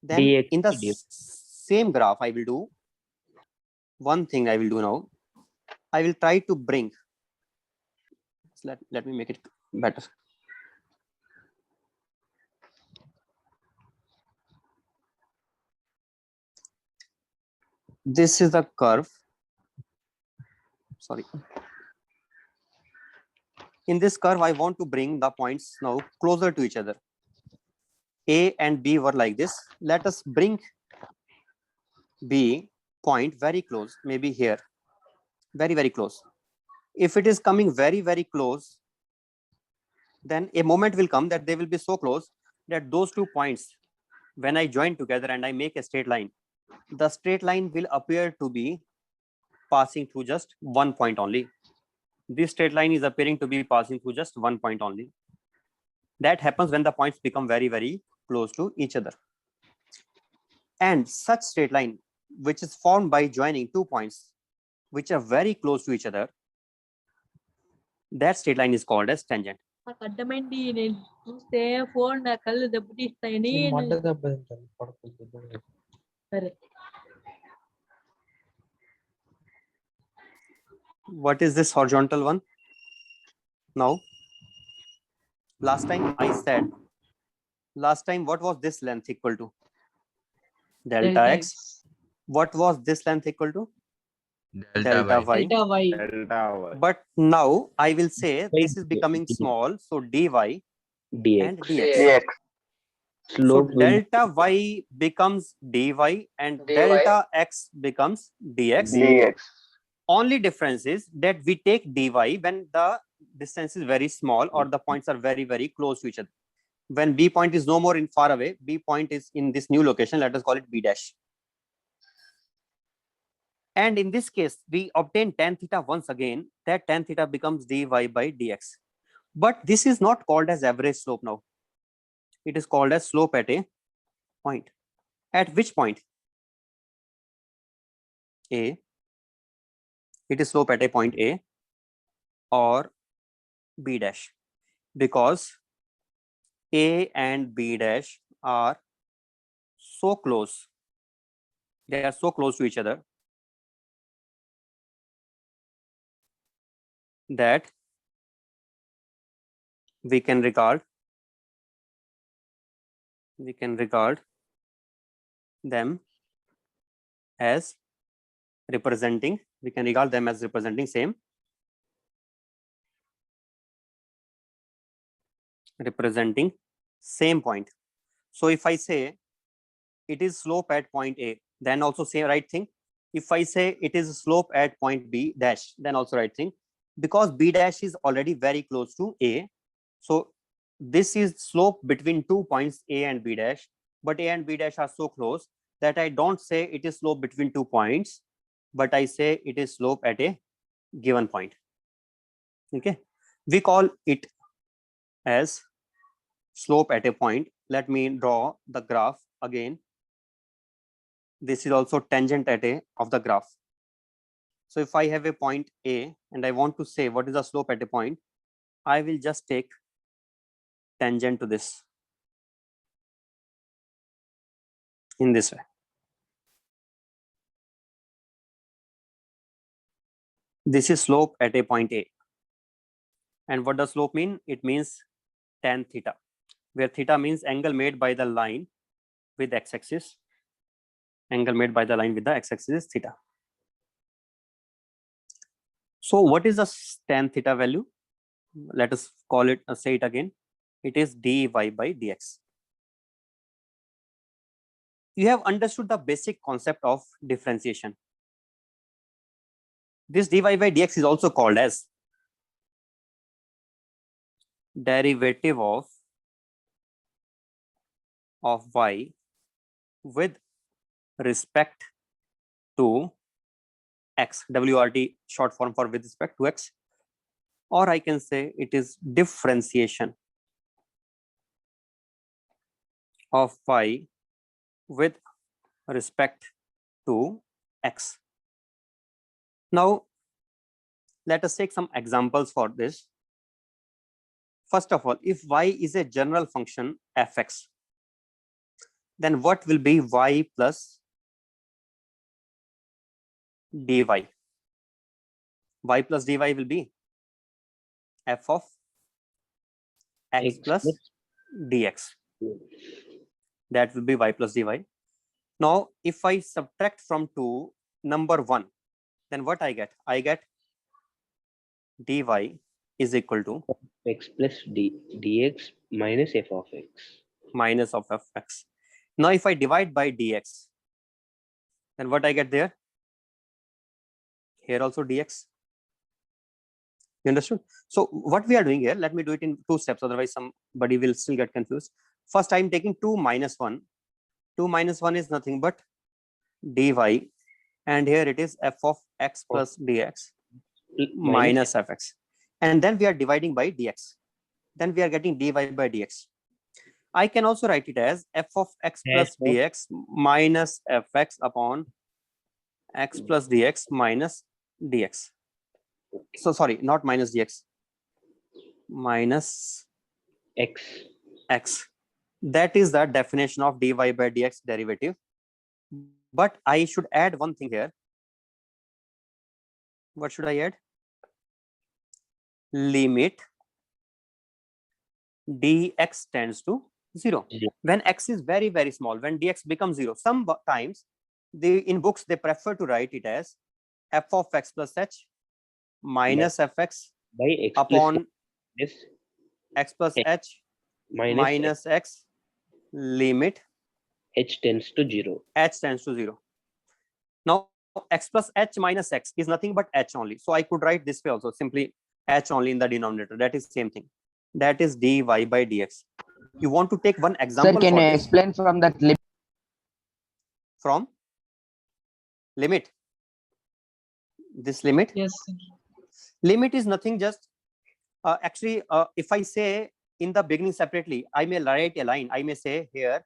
[SPEAKER 1] then
[SPEAKER 5] dx
[SPEAKER 1] in the
[SPEAKER 5] dx.
[SPEAKER 1] same graph, I will do one thing. I will do now. I will try to bring. Let me make it better. This is the curve. Sorry. In this curve, I want to bring the points now closer to each other. A and B were like this. Let us bring B point very close, maybe here, very, very close. If it is coming very, very close, then a moment will come that they will be so close that those 2 points, when I join together and I make a straight line, the straight line will appear to be passing through just 1 point only. This straight line is appearing to be passing through just 1 point only. That happens when the points become very, very close to each other. And such straight line, which is formed by joining 2 points which are very close to each other, that straight line is called as tangent.
[SPEAKER 3] అడ్డమండి నేను చూస్తే phone నా కళ్ళు దెబ్బతీస్తాయని సరే
[SPEAKER 1] What is this horizontal one? Now, last time what was this length equal to? Delta x. What was this length equal to? Delta y.
[SPEAKER 3] Delta Y
[SPEAKER 7] Delta y.
[SPEAKER 1] But now I will say this is becoming
[SPEAKER 5] Right.
[SPEAKER 1] small, so dy and
[SPEAKER 5] dx.
[SPEAKER 1] dx. So
[SPEAKER 5] Slope will
[SPEAKER 1] delta y becomes dy and delta x becomes dx. Only difference is that we take dy when the distance is very small or the points are very, very close to each other. When B point is no more in far away, B point is in this new location, let us call it B dash. And in this case, we obtain tan theta once again, that tan theta becomes dy by dx. But this is not called as average slope now. It is called as slope at a point. At which point? A. It is slope at a point A or B dash, because A and B dash are so close. They are so close to each other that we can regard them as representing same point. So if I say it is slope at point A, then also say right thing. If I say it is slope at point B dash, then also right thing, because B dash is already very close to A. So this is slope between 2 points A and B dash, but A and B dash are so close that I don't say it is slope between 2 points, but I say it is slope at a given point. Okay, we call it as slope at a point. Let me draw the graph again. This is also tangent at a of the graph. So if I have a point A and I want to say what is the slope at a point, I will just take tangent to this in this way. This is slope at a point A. And what does slope mean? It means tan theta, where theta means angle made by the line with x-axis. Angle made by the line with the x-axis is theta. So what is the tan theta value? Let us call it, say it again. It is dy by dx. You have understood the basic concept of differentiation. This dy by dx is also called as derivative of y with respect to x, WRT short form for with respect to x, or I can say it is differentiation of y with respect to x. Now, let us take some examples for this. First of all, if y is a general function fx, then what will be y plus dy? Y plus dy will be f of x plus dx. That will be y plus dy. Now, if I subtract from 2 number 1, then what I get? I get dy is equal to
[SPEAKER 5] X plus dx minus f of x.
[SPEAKER 1] minus of fx. Now, if I divide by dx, then what I get there? Here also dx. You understood? So what we are doing here, let me do it in 2 steps, otherwise somebody will still get confused. First, I am taking 2 minus 1. 2 minus 1 is nothing but dy, and here it is f of x plus dx minus fx. And then we are dividing by dx. Then we are getting dy by dx. I can also write it as f of x plus dx minus fx upon x plus dx minus dx. So sorry, not minus dx, minus x. That is the definition of dy by dx derivative. But I should add one thing here. What should I add? Limit dx tends to 0. When x is very, very small, when dx becomes 0, sometimes in books they prefer to write it as f of x plus h minus fx
[SPEAKER 5] by x
[SPEAKER 1] upon
[SPEAKER 5] plus
[SPEAKER 1] x plus h minus x limit
[SPEAKER 5] h tends to 0.
[SPEAKER 1] h tends to 0. Now x plus h minus x is nothing but h only. So I could write this way also, simply h only in the denominator. That is same thing. That is dy by dx. You want to take one example?
[SPEAKER 9] Sir, can
[SPEAKER 1] for
[SPEAKER 9] you
[SPEAKER 1] this?
[SPEAKER 9] explain from that limit?
[SPEAKER 1] From limit? This limit?
[SPEAKER 3] Yes, sir.
[SPEAKER 1] Limit is nothing, just actually if I say in the beginning separately, I may write a line. I may say here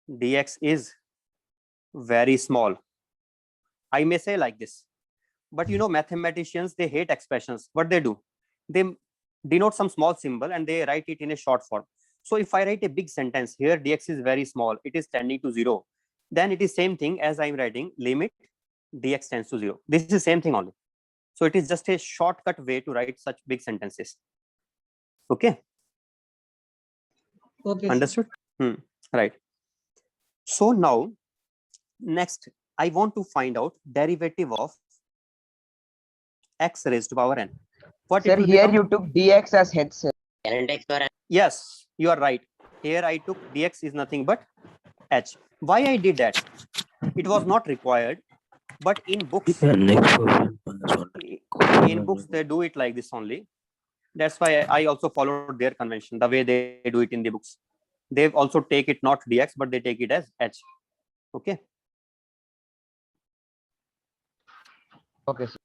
[SPEAKER 1] dx is very small. I may say like this. But you know, mathematicians, they hate expressions. What they do? They denote some small symbol and they write it in a short form. So if I write a big sentence, here dx is very small, it is tending to 0, then it is same thing as I'm writing limit dx tends to 0. This is the same thing only. So it is just a shortcut way to write such big sentences. Okay.
[SPEAKER 3] Okay, sir.
[SPEAKER 1] Understood? Right. So now, next, I want to find out derivative of x raised to power n. What it
[SPEAKER 9] Sir,
[SPEAKER 1] will
[SPEAKER 9] here
[SPEAKER 1] become?
[SPEAKER 9] you took dx as h, sir.
[SPEAKER 1] Yes, you are right. Here I took dx is nothing but h. Why I did that? It was not required, but in books, they do it like this only. That's why I also followed their convention, the way they do it in the books. They also take it not dx, but they take it as h. Okay.
[SPEAKER 9] Okay, sir.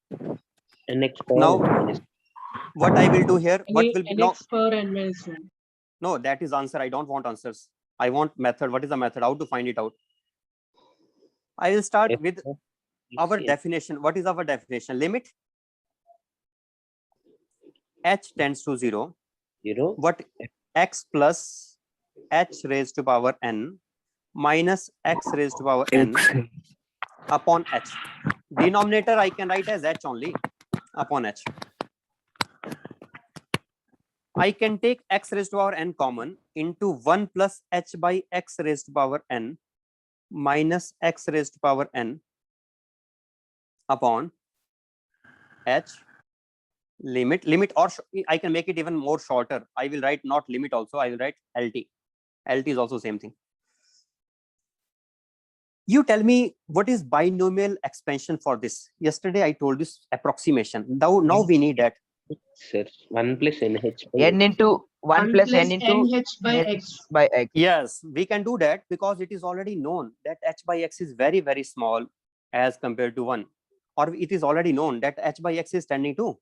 [SPEAKER 5] And next
[SPEAKER 1] Now, what I will do here? What will be now?
[SPEAKER 3] Nx power n minus 1.
[SPEAKER 1] No, that is answer. I don't want answers. I want method. What is the method? How to find it out? I will start with Our
[SPEAKER 5] Yes.
[SPEAKER 1] definition, what is our definition? Limit h tends to 0.
[SPEAKER 5] 0.
[SPEAKER 1] What? X plus h raised to power n minus x raised to power n upon h. Denominator I can write as h only upon h. I can take x raised to power n common into 1 plus h by x raised to power n minus x raised to power n upon h. Limit or I can make it even more shorter. I will write not limit also. I will write LT. LT is also same thing. You tell me what is binomial expansion for this. Yesterday I told this approximation. Now we need that.
[SPEAKER 5] Sir, 1 plus nh by
[SPEAKER 9] N into 1 plus n into
[SPEAKER 8] nh by
[SPEAKER 9] h
[SPEAKER 8] x.
[SPEAKER 9] by x.
[SPEAKER 1] Yes, we can do that because it is already known that h by x is very, very small as compared to 1. Or it is already known that h by x is tending to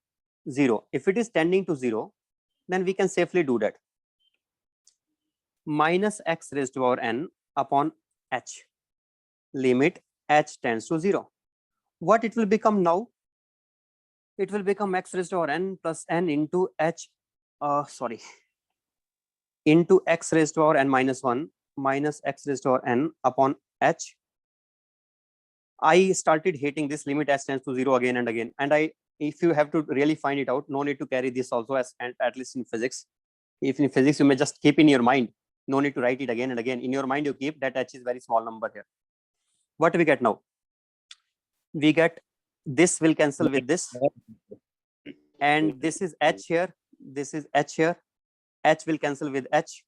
[SPEAKER 1] 0. If it is tending to 0, then we can safely do that. Minus x raised to power n upon h. Limit h tends to 0. What it will become now? It will become x raised to power n plus n into h, into x raised to power n minus 1 minus x raised to power n upon h. I started hating this limit h tends to 0 again and again. And if you have to really find it out, no need to carry this also as at least in physics. If in physics, you may just keep in your mind. No need to write it again and again. In your mind, you keep that h is very small number here. What we get now? We get this will cancel with this. And this is h here. This is h here. H will cancel with h.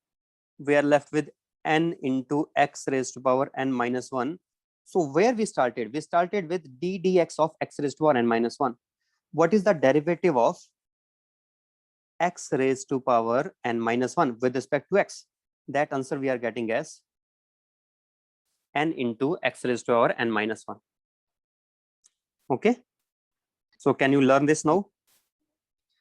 [SPEAKER 1] We are left with n into x raised to power n minus 1. So where we started? We started with d dx of x raised to power n minus 1. What is the derivative of x raised to power n minus 1 with respect to x? That answer we are getting as n into x raised to power n minus 1. Okay. So can you learn this now?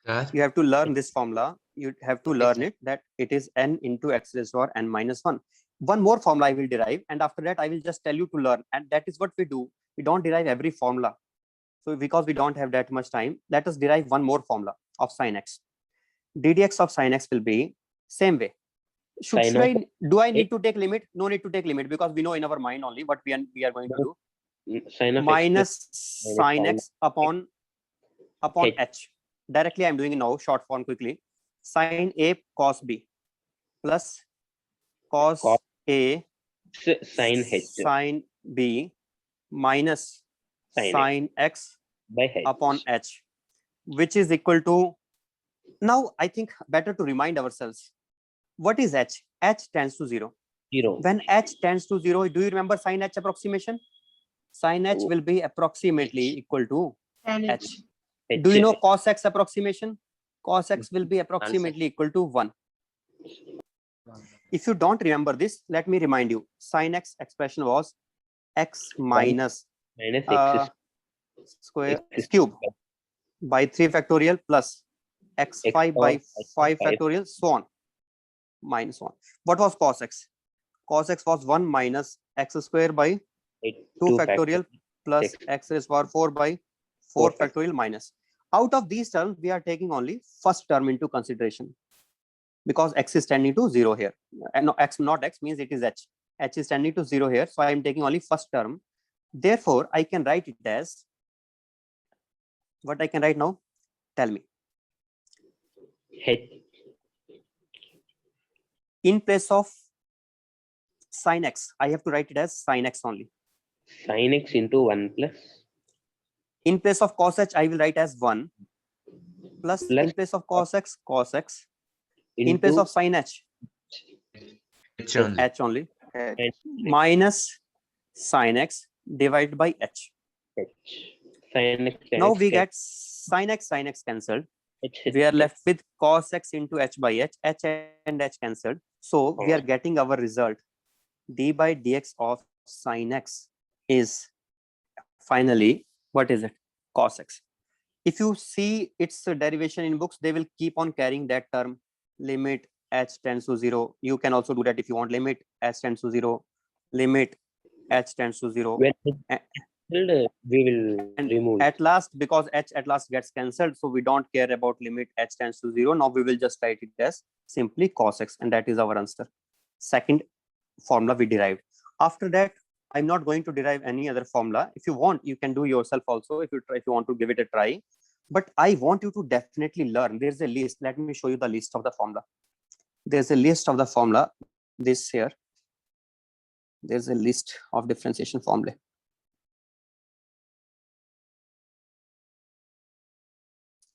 [SPEAKER 11] Sir,
[SPEAKER 1] You have to learn this formula. You have to learn it that it is n into x raised to power n minus 1. One more formula I will derive, and after that I will just tell you to learn. And that is what we do. We don't derive every formula. So because we don't have that much time, let us derive one more formula of sin x. ddx of sin x will be same way. Do I need to take limit? No need to take limit because we know in our mind only what we are going to do.
[SPEAKER 5] Sin of
[SPEAKER 1] Minus sin x upon
[SPEAKER 5] H.
[SPEAKER 1] h. Directly I'm doing it now, short form quickly. Sin a cos b plus cos
[SPEAKER 5] Cos
[SPEAKER 1] a
[SPEAKER 5] sin h
[SPEAKER 1] sin b minus
[SPEAKER 5] Sin
[SPEAKER 1] sin x
[SPEAKER 5] by h
[SPEAKER 1] upon h, which is equal to, now I think better to remind ourselves, what is h? H tends to 0.
[SPEAKER 5] 0.
[SPEAKER 1] When h tends to 0, do you remember sin h approximation? Sin h will be approximately equal to h. Do you know cos x approximation? Cos x will be approximately equal to 1. If you don't remember this, let me remind you. Sin x expression was x minus
[SPEAKER 5] minus x
[SPEAKER 1] square
[SPEAKER 5] x
[SPEAKER 1] cube by 3 factorial plus x5
[SPEAKER 5] power
[SPEAKER 1] by 5
[SPEAKER 5] 5
[SPEAKER 1] factorial, so on, minus 1. What was cos x? Cos x was 1 minus x square by 2 factorial plus x raised to power 4 by 4 factorial minus. Out of these terms, we are taking only first term into consideration because x is tending to 0 here. And no, x not x means it is h. H is tending to 0 here. So I am taking only first term. Therefore, I can write it as, what I can write now? Tell me.
[SPEAKER 5] h
[SPEAKER 1] In place of sin x, I have to write it as sin x only.
[SPEAKER 5] sin x into 1 plus
[SPEAKER 1] In place of cos h, I will write as 1 plus
[SPEAKER 5] Plus
[SPEAKER 1] in place of cos x, cos x. In
[SPEAKER 5] into
[SPEAKER 1] place of sin h,
[SPEAKER 11] H only.
[SPEAKER 1] h only,
[SPEAKER 5] h
[SPEAKER 1] minus sin x divided by h.
[SPEAKER 5] sin x
[SPEAKER 1] Now we get sin x cancelled.
[SPEAKER 5] h
[SPEAKER 1] We are left with cos x into h by h and h cancelled. So we are getting our result. D by dx of sin x is finally, what is it? Cos x. If you see its derivation in books, they will keep on carrying that term, limit h tends to 0. You can also do that if you want, limit h tends to 0, limit h tends to 0.
[SPEAKER 5] when cancelled, we will
[SPEAKER 1] And
[SPEAKER 5] remove it.
[SPEAKER 1] at last, because h at last gets cancelled, so we don't care about limit h tends to 0. Now we will just write it as simply cos x, and that is our answer. Second formula we derived. After that, I'm not going to derive any other formula. If you want, you can do yourself also if you want to give it a try. But I want you to definitely learn. There's a list. Let me show you the list of the formula. There's a list of the formula. This here. There's a list of differentiation formula.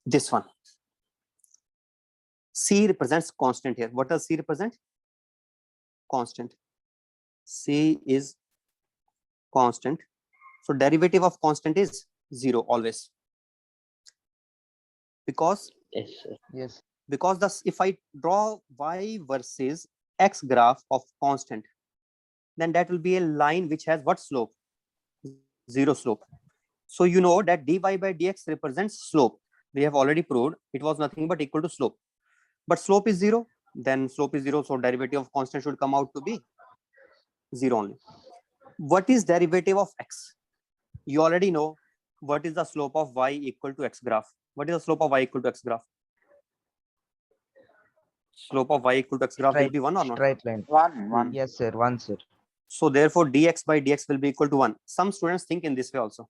[SPEAKER 1] This one. C represents constant here. What does C represent? Constant. C is constant. So derivative of constant is 0 always. Because
[SPEAKER 5] Yes, sir.
[SPEAKER 9] Yes.
[SPEAKER 1] because thus if I draw y versus x graph of constant, then that will be a line which has what slope? 0 slope. So you know that dy by dx represents slope. We have already proved it was nothing but equal to slope. But slope is 0, then slope is 0, so derivative of constant should come out to be 0 only. What is derivative of x? You already know what is the slope of y equal to x graph. What is the slope of y equal to x graph? Slope of y equal to x graph will be 1 or not?
[SPEAKER 9] Straight line.
[SPEAKER 2] 1.
[SPEAKER 9] Yes, sir. 1, sir.
[SPEAKER 1] So therefore dx by dx will be equal to 1. Some students think in this way also.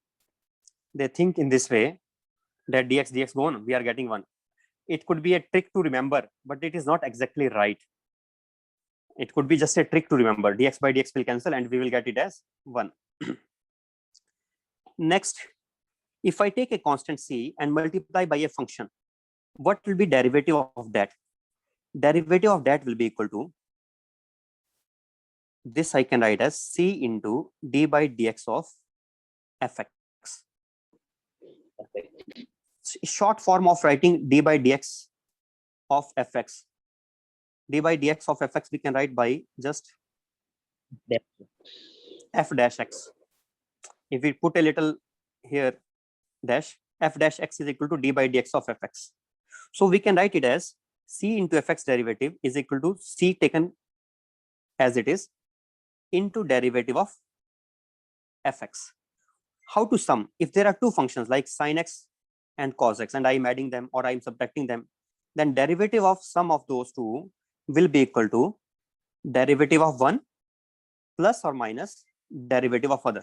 [SPEAKER 1] They think in this way that dx go on, we are getting 1. It could be a trick to remember, but it is not exactly right. It could be just a trick to remember. Dx by dx will cancel and we will get it as 1. Next, if I take a constant c and multiply by a function, what will be derivative of that? Derivative of that will be equal to this. I can write as c into d by dx of fx. Short form of writing d by dx of fx. D by dx of fx we can write by just f dash x. If we put a little here dash, f dash x is equal to d by dx of fx. So we can write it as c into fx derivative is equal to c taken as it is into derivative of fx. How to sum? If there are two functions like sin x and cos x and I am adding them or I am subtracting them, then derivative of sum of those two will be equal to derivative of one plus or minus derivative of other.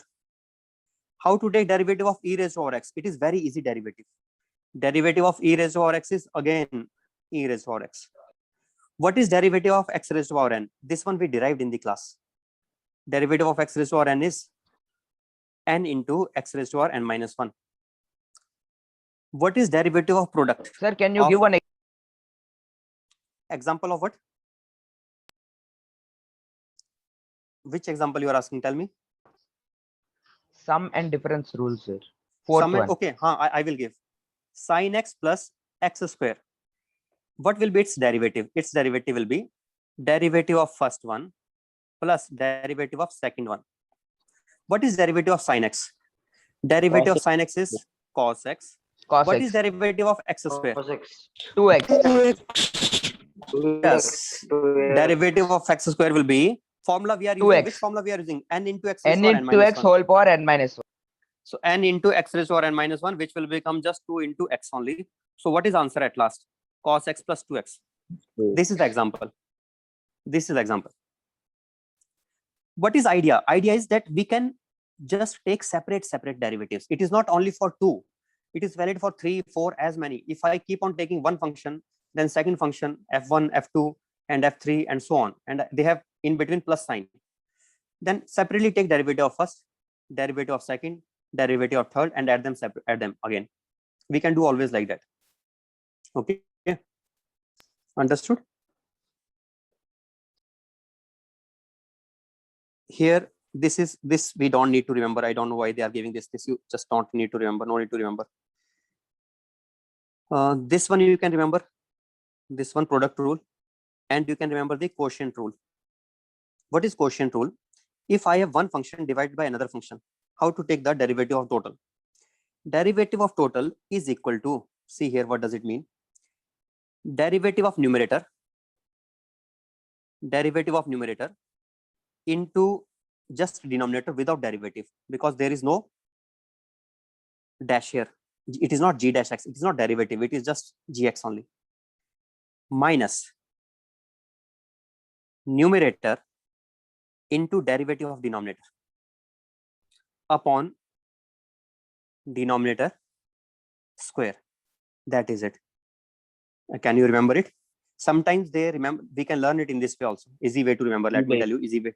[SPEAKER 1] How to take derivative of e raised to power x? It is very easy derivative. Derivative of e raised to power x is again e raised to power x. What is derivative of x raised to power n? This one we derived in the class. Derivative of x raised to power n is n into x raised to power n minus 1. What is derivative of product?
[SPEAKER 9] Sir, can you
[SPEAKER 1] Of-
[SPEAKER 9] give one
[SPEAKER 1] Example of what? Which example you are asking? Tell me.
[SPEAKER 9] sum and difference rule, sir? Fourth
[SPEAKER 1] Sum and,
[SPEAKER 9] one.
[SPEAKER 1] okay, I will give. Sin x plus x square. What will be its derivative? Its derivative will be derivative of first one plus derivative of second one. What is derivative of sin x? Derivative of sin x is cos x.
[SPEAKER 9] Cos
[SPEAKER 1] What
[SPEAKER 9] x.
[SPEAKER 1] is derivative of x square?
[SPEAKER 9] 2x.
[SPEAKER 1] Yes. Derivative of x square will be formula we are using.
[SPEAKER 9] 2x.
[SPEAKER 1] Which formula we are using? N into x raised
[SPEAKER 9] n
[SPEAKER 1] to power n
[SPEAKER 9] into
[SPEAKER 1] minus
[SPEAKER 9] x
[SPEAKER 1] 1.
[SPEAKER 9] whole power n minus 1.
[SPEAKER 1] So n into x raised to power n minus 1, which will become just 2 into x only. So what is answer at last? Cos x plus 2x. This is the example. This is the example. What is idea? Idea is that we can just take separate derivatives. It is not only for 2. It is valid for 3, 4, as many. If I keep on taking one function, then second function, f1, f2, and f3, and so on, and they have in between plus sign. Then separately take derivative of first, derivative of second, derivative of third, and add them again. We can do always like that. Okay, understood? Here, this we don't need to remember. I don't know why they are giving this. This you just don't need to remember. No need to remember. This one you can remember. This one, product rule, and you can remember the quotient rule. What is quotient rule? If I have one function divided by another function, how to take the derivative of total? Derivative of total is equal to, see here, what does it mean? Derivative of numerator into just denominator without derivative, because there is no dash here. It is not g dash x. It is not derivative. It is just gx only. Minus numerator into derivative of denominator upon denominator square. That is it. Can you remember it? Sometimes they remember. We can learn it in this way also. Easy way to remember. Let me tell you. Easy way.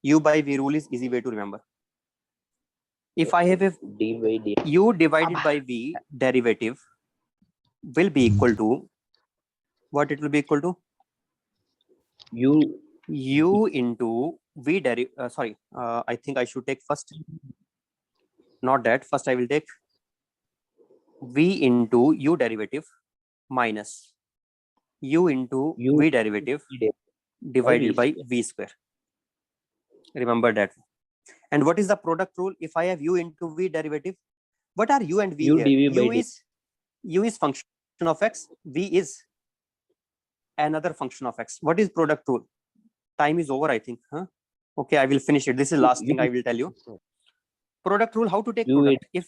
[SPEAKER 1] U by v rule is easy way to remember. If I have a
[SPEAKER 5] D by D.
[SPEAKER 1] u divided by v derivative will be equal to what? It will be equal to u into v derivative. I think I should take first. Not that. First, I will take v into u derivative minus u into
[SPEAKER 5] U
[SPEAKER 1] v derivative divided by v square. Remember that. And what is the product rule? If I have u into v derivative, what are u and v
[SPEAKER 5] U
[SPEAKER 1] here?
[SPEAKER 5] dv by d.
[SPEAKER 1] U is function of x. V is another function of x. What is product rule? Time is over, I think. Huh? Okay, I will finish it. This is last thing I will tell you. Product rule, how to take
[SPEAKER 5] U
[SPEAKER 1] product? If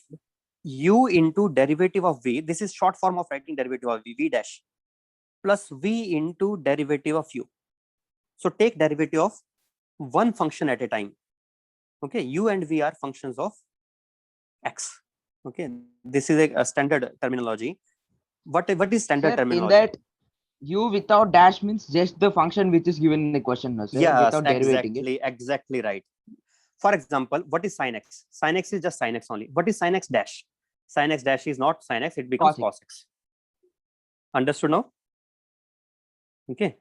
[SPEAKER 1] u into derivative of v, this is short form of writing derivative of v, v dash, plus v into derivative of u. So take derivative of one function at a time. Okay, u and v are functions of x. Okay, this is a standard terminology. What is standard
[SPEAKER 9] Sir,
[SPEAKER 1] terminology?
[SPEAKER 9] in that u without dash means just the function which is given in the question, no, sir?
[SPEAKER 1] Yes,
[SPEAKER 9] Without derivating it.
[SPEAKER 1] exactly right. For example, what is sin x? Sin x is just sin x only. What is sin x dash? Sin x dash is not sin x, it becomes
[SPEAKER 9] Cos
[SPEAKER 1] cos x. Understood now? Okay.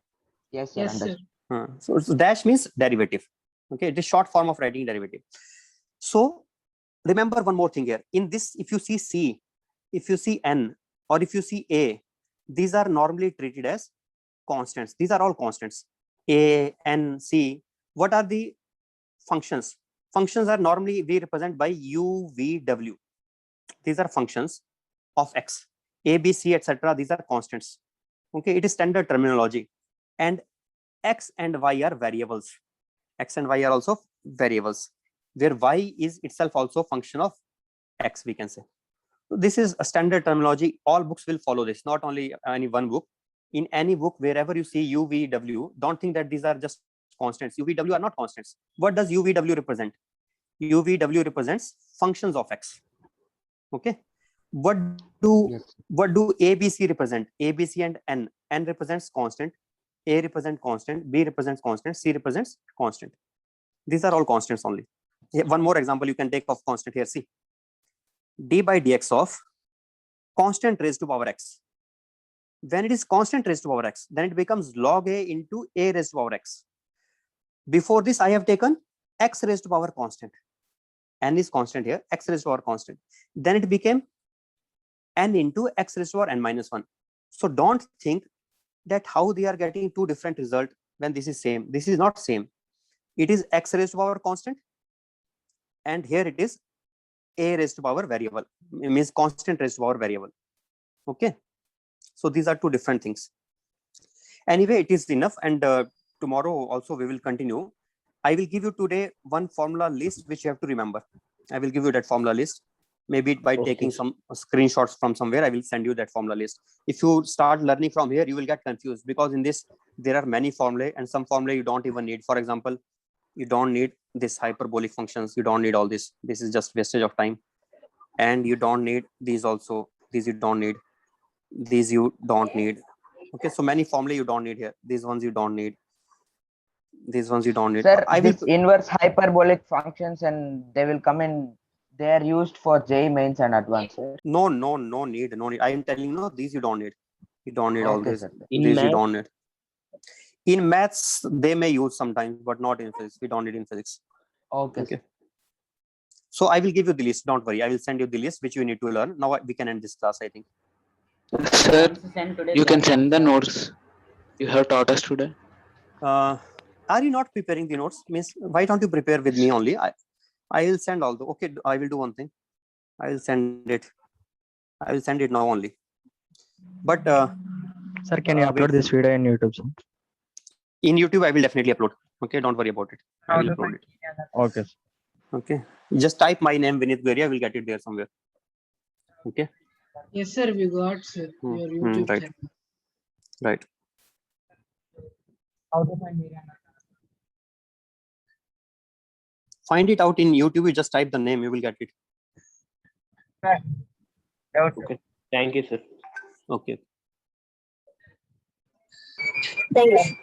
[SPEAKER 9] Yes, sir.
[SPEAKER 3] Yes, sir.
[SPEAKER 9] Understood.
[SPEAKER 1] So dash means derivative. Okay, it is short form of writing derivative. So remember one more thing here. In this, if you see C, if you see N, or if you see A, these are normally treated as constants. These are all constants. A, N, C. What are the functions? Functions are normally we represent by U, V, W. These are functions of X. A, B, C, etc. These are constants. Okay, it is standard terminology. And X and Y are variables. X and Y are also variables, where Y is itself also function of X, we can say. So this is a standard terminology. All books will follow this, not only any one book. In any book, wherever you see U, V, W, don't think that these are just constants. U, V, W are not constants. What does U, V, W represent? U, V, W represents functions of X. Okay. What do A, B, C represent? A, B, C and N. N represents constant. A represents constant. B represents constant. C represents constant. These are all constants only. One more example you can take of constant here. See, d by dx of constant raised to power x. When it is constant raised to power x, then it becomes log a into a raised to power x. Before this, I have taken x raised to power constant. N is constant here, x raised to power constant. Then it became n into x raised to power n minus 1. So don't think that how they are getting two different results when this is same. This is not same. It is x raised to power constant, and here it is a raised to power variable. It means constant raised to power variable. Okay, so these are two different things. Anyway, it is enough, and tomorrow also we will continue. I will give you today one formula list which you have to remember. I will give you that formula list. Maybe by taking some screenshots from somewhere, I will send you that formula list. If you start learning from here, you will get confused, because in this there are many formulae, and some formulae you don't even need. For example, you don't need this hyperbolic functions. You don't need all this. This is just wastage of time. And you don't need these also. These you don't need. These you don't need. Okay, so many formulae you don't need here. These ones you don't need. These ones you don't need.
[SPEAKER 9] Sir,
[SPEAKER 1] I will.
[SPEAKER 9] this inverse hyperbolic functions, and they will come in. They are used for J mains and advanced. Sir.
[SPEAKER 1] No need. I am telling you, these you don't need. You don't need all
[SPEAKER 9] Okay,
[SPEAKER 1] this.
[SPEAKER 9] sir.
[SPEAKER 1] These you don't need. In maths, they may use sometimes, but not in physics. We don't need in physics.
[SPEAKER 9] Okay.
[SPEAKER 1] Okay. So I will give you the list. Don't worry. I will send you the list which you need to learn. Now we can end this class, I think.
[SPEAKER 12] Sir, you can send the notes you have taught us today.
[SPEAKER 1] Are you not preparing the notes? Means, why don't you prepare with me only? I will send all the. Okay, I will do one thing. I will send it. I will send it now only. But
[SPEAKER 10] sir, can you upload this video in YouTube? Sir?
[SPEAKER 1] In YouTube, I will definitely upload. Okay, don't worry about it. I will upload it.
[SPEAKER 10] Okay.
[SPEAKER 1] Okay. Just type my name, Vinit Guria. I will get it there somewhere. Okay.
[SPEAKER 8] Yes, sir. We got sir, your YouTube
[SPEAKER 1] right.
[SPEAKER 8] channel.
[SPEAKER 1] Right.
[SPEAKER 10] How to find area?
[SPEAKER 1] Find it out in YouTube. You just type the name, you will get it.
[SPEAKER 5] Okay. Thank you, sir.
[SPEAKER 1] Okay.
[SPEAKER 2] Thank you.